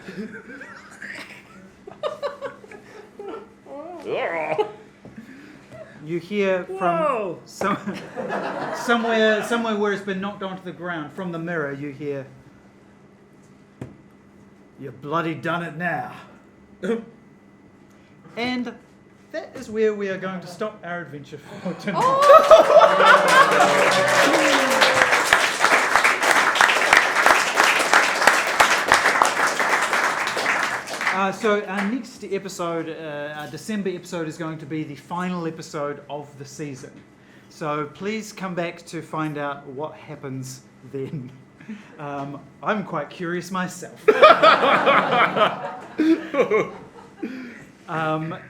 You hear from somewhere where it's been knocked onto the ground, from the mirror, you hear, "You bloody done it now." And that is where we are going to stop our adventure for tonight. So our next episode, our December episode, is going to be the final episode of the season. So please come back to find out what happens then. I'm quite curious myself.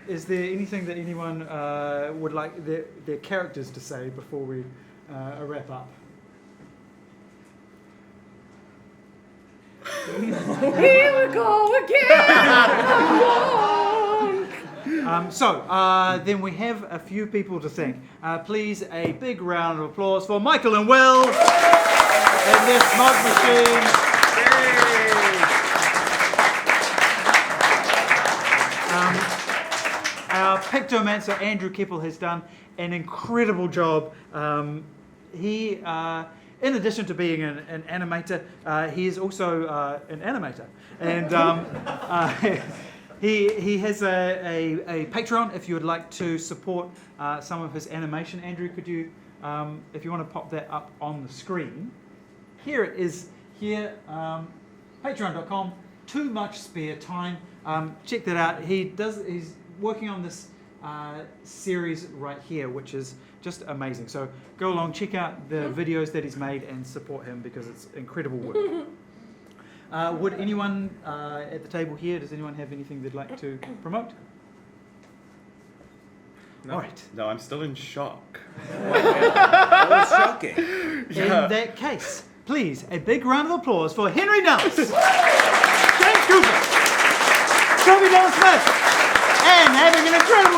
Is there anything that anyone would like their characters to say before we wrap up? Here we go again! Then we have a few people to thank. Please, a big round of applause for Michael and Will and their smoke machine. Our pictomancer Andrew Kepple has done an incredible job. He, in addition to being an animator, he is also an animator, and he has a Patreon. If you would like to support some of his animation, Andrew, could you, if you want to pop that up on the screen? Here it is. Here, Patreon.com. Too much spare time. Check that out. He's working on this series right here, which is just amazing. So go along, check out the videos that he's made and support him because it's incredible work. Would anyone at the table here, does anyone have anything they'd like to promote? No. All right. No, I'm still in shock. That was shocking. Yeah. In that case, please, a big round of applause for Henri Nelis, James Kupa, Trubie-Dylan Smith, and having an incredible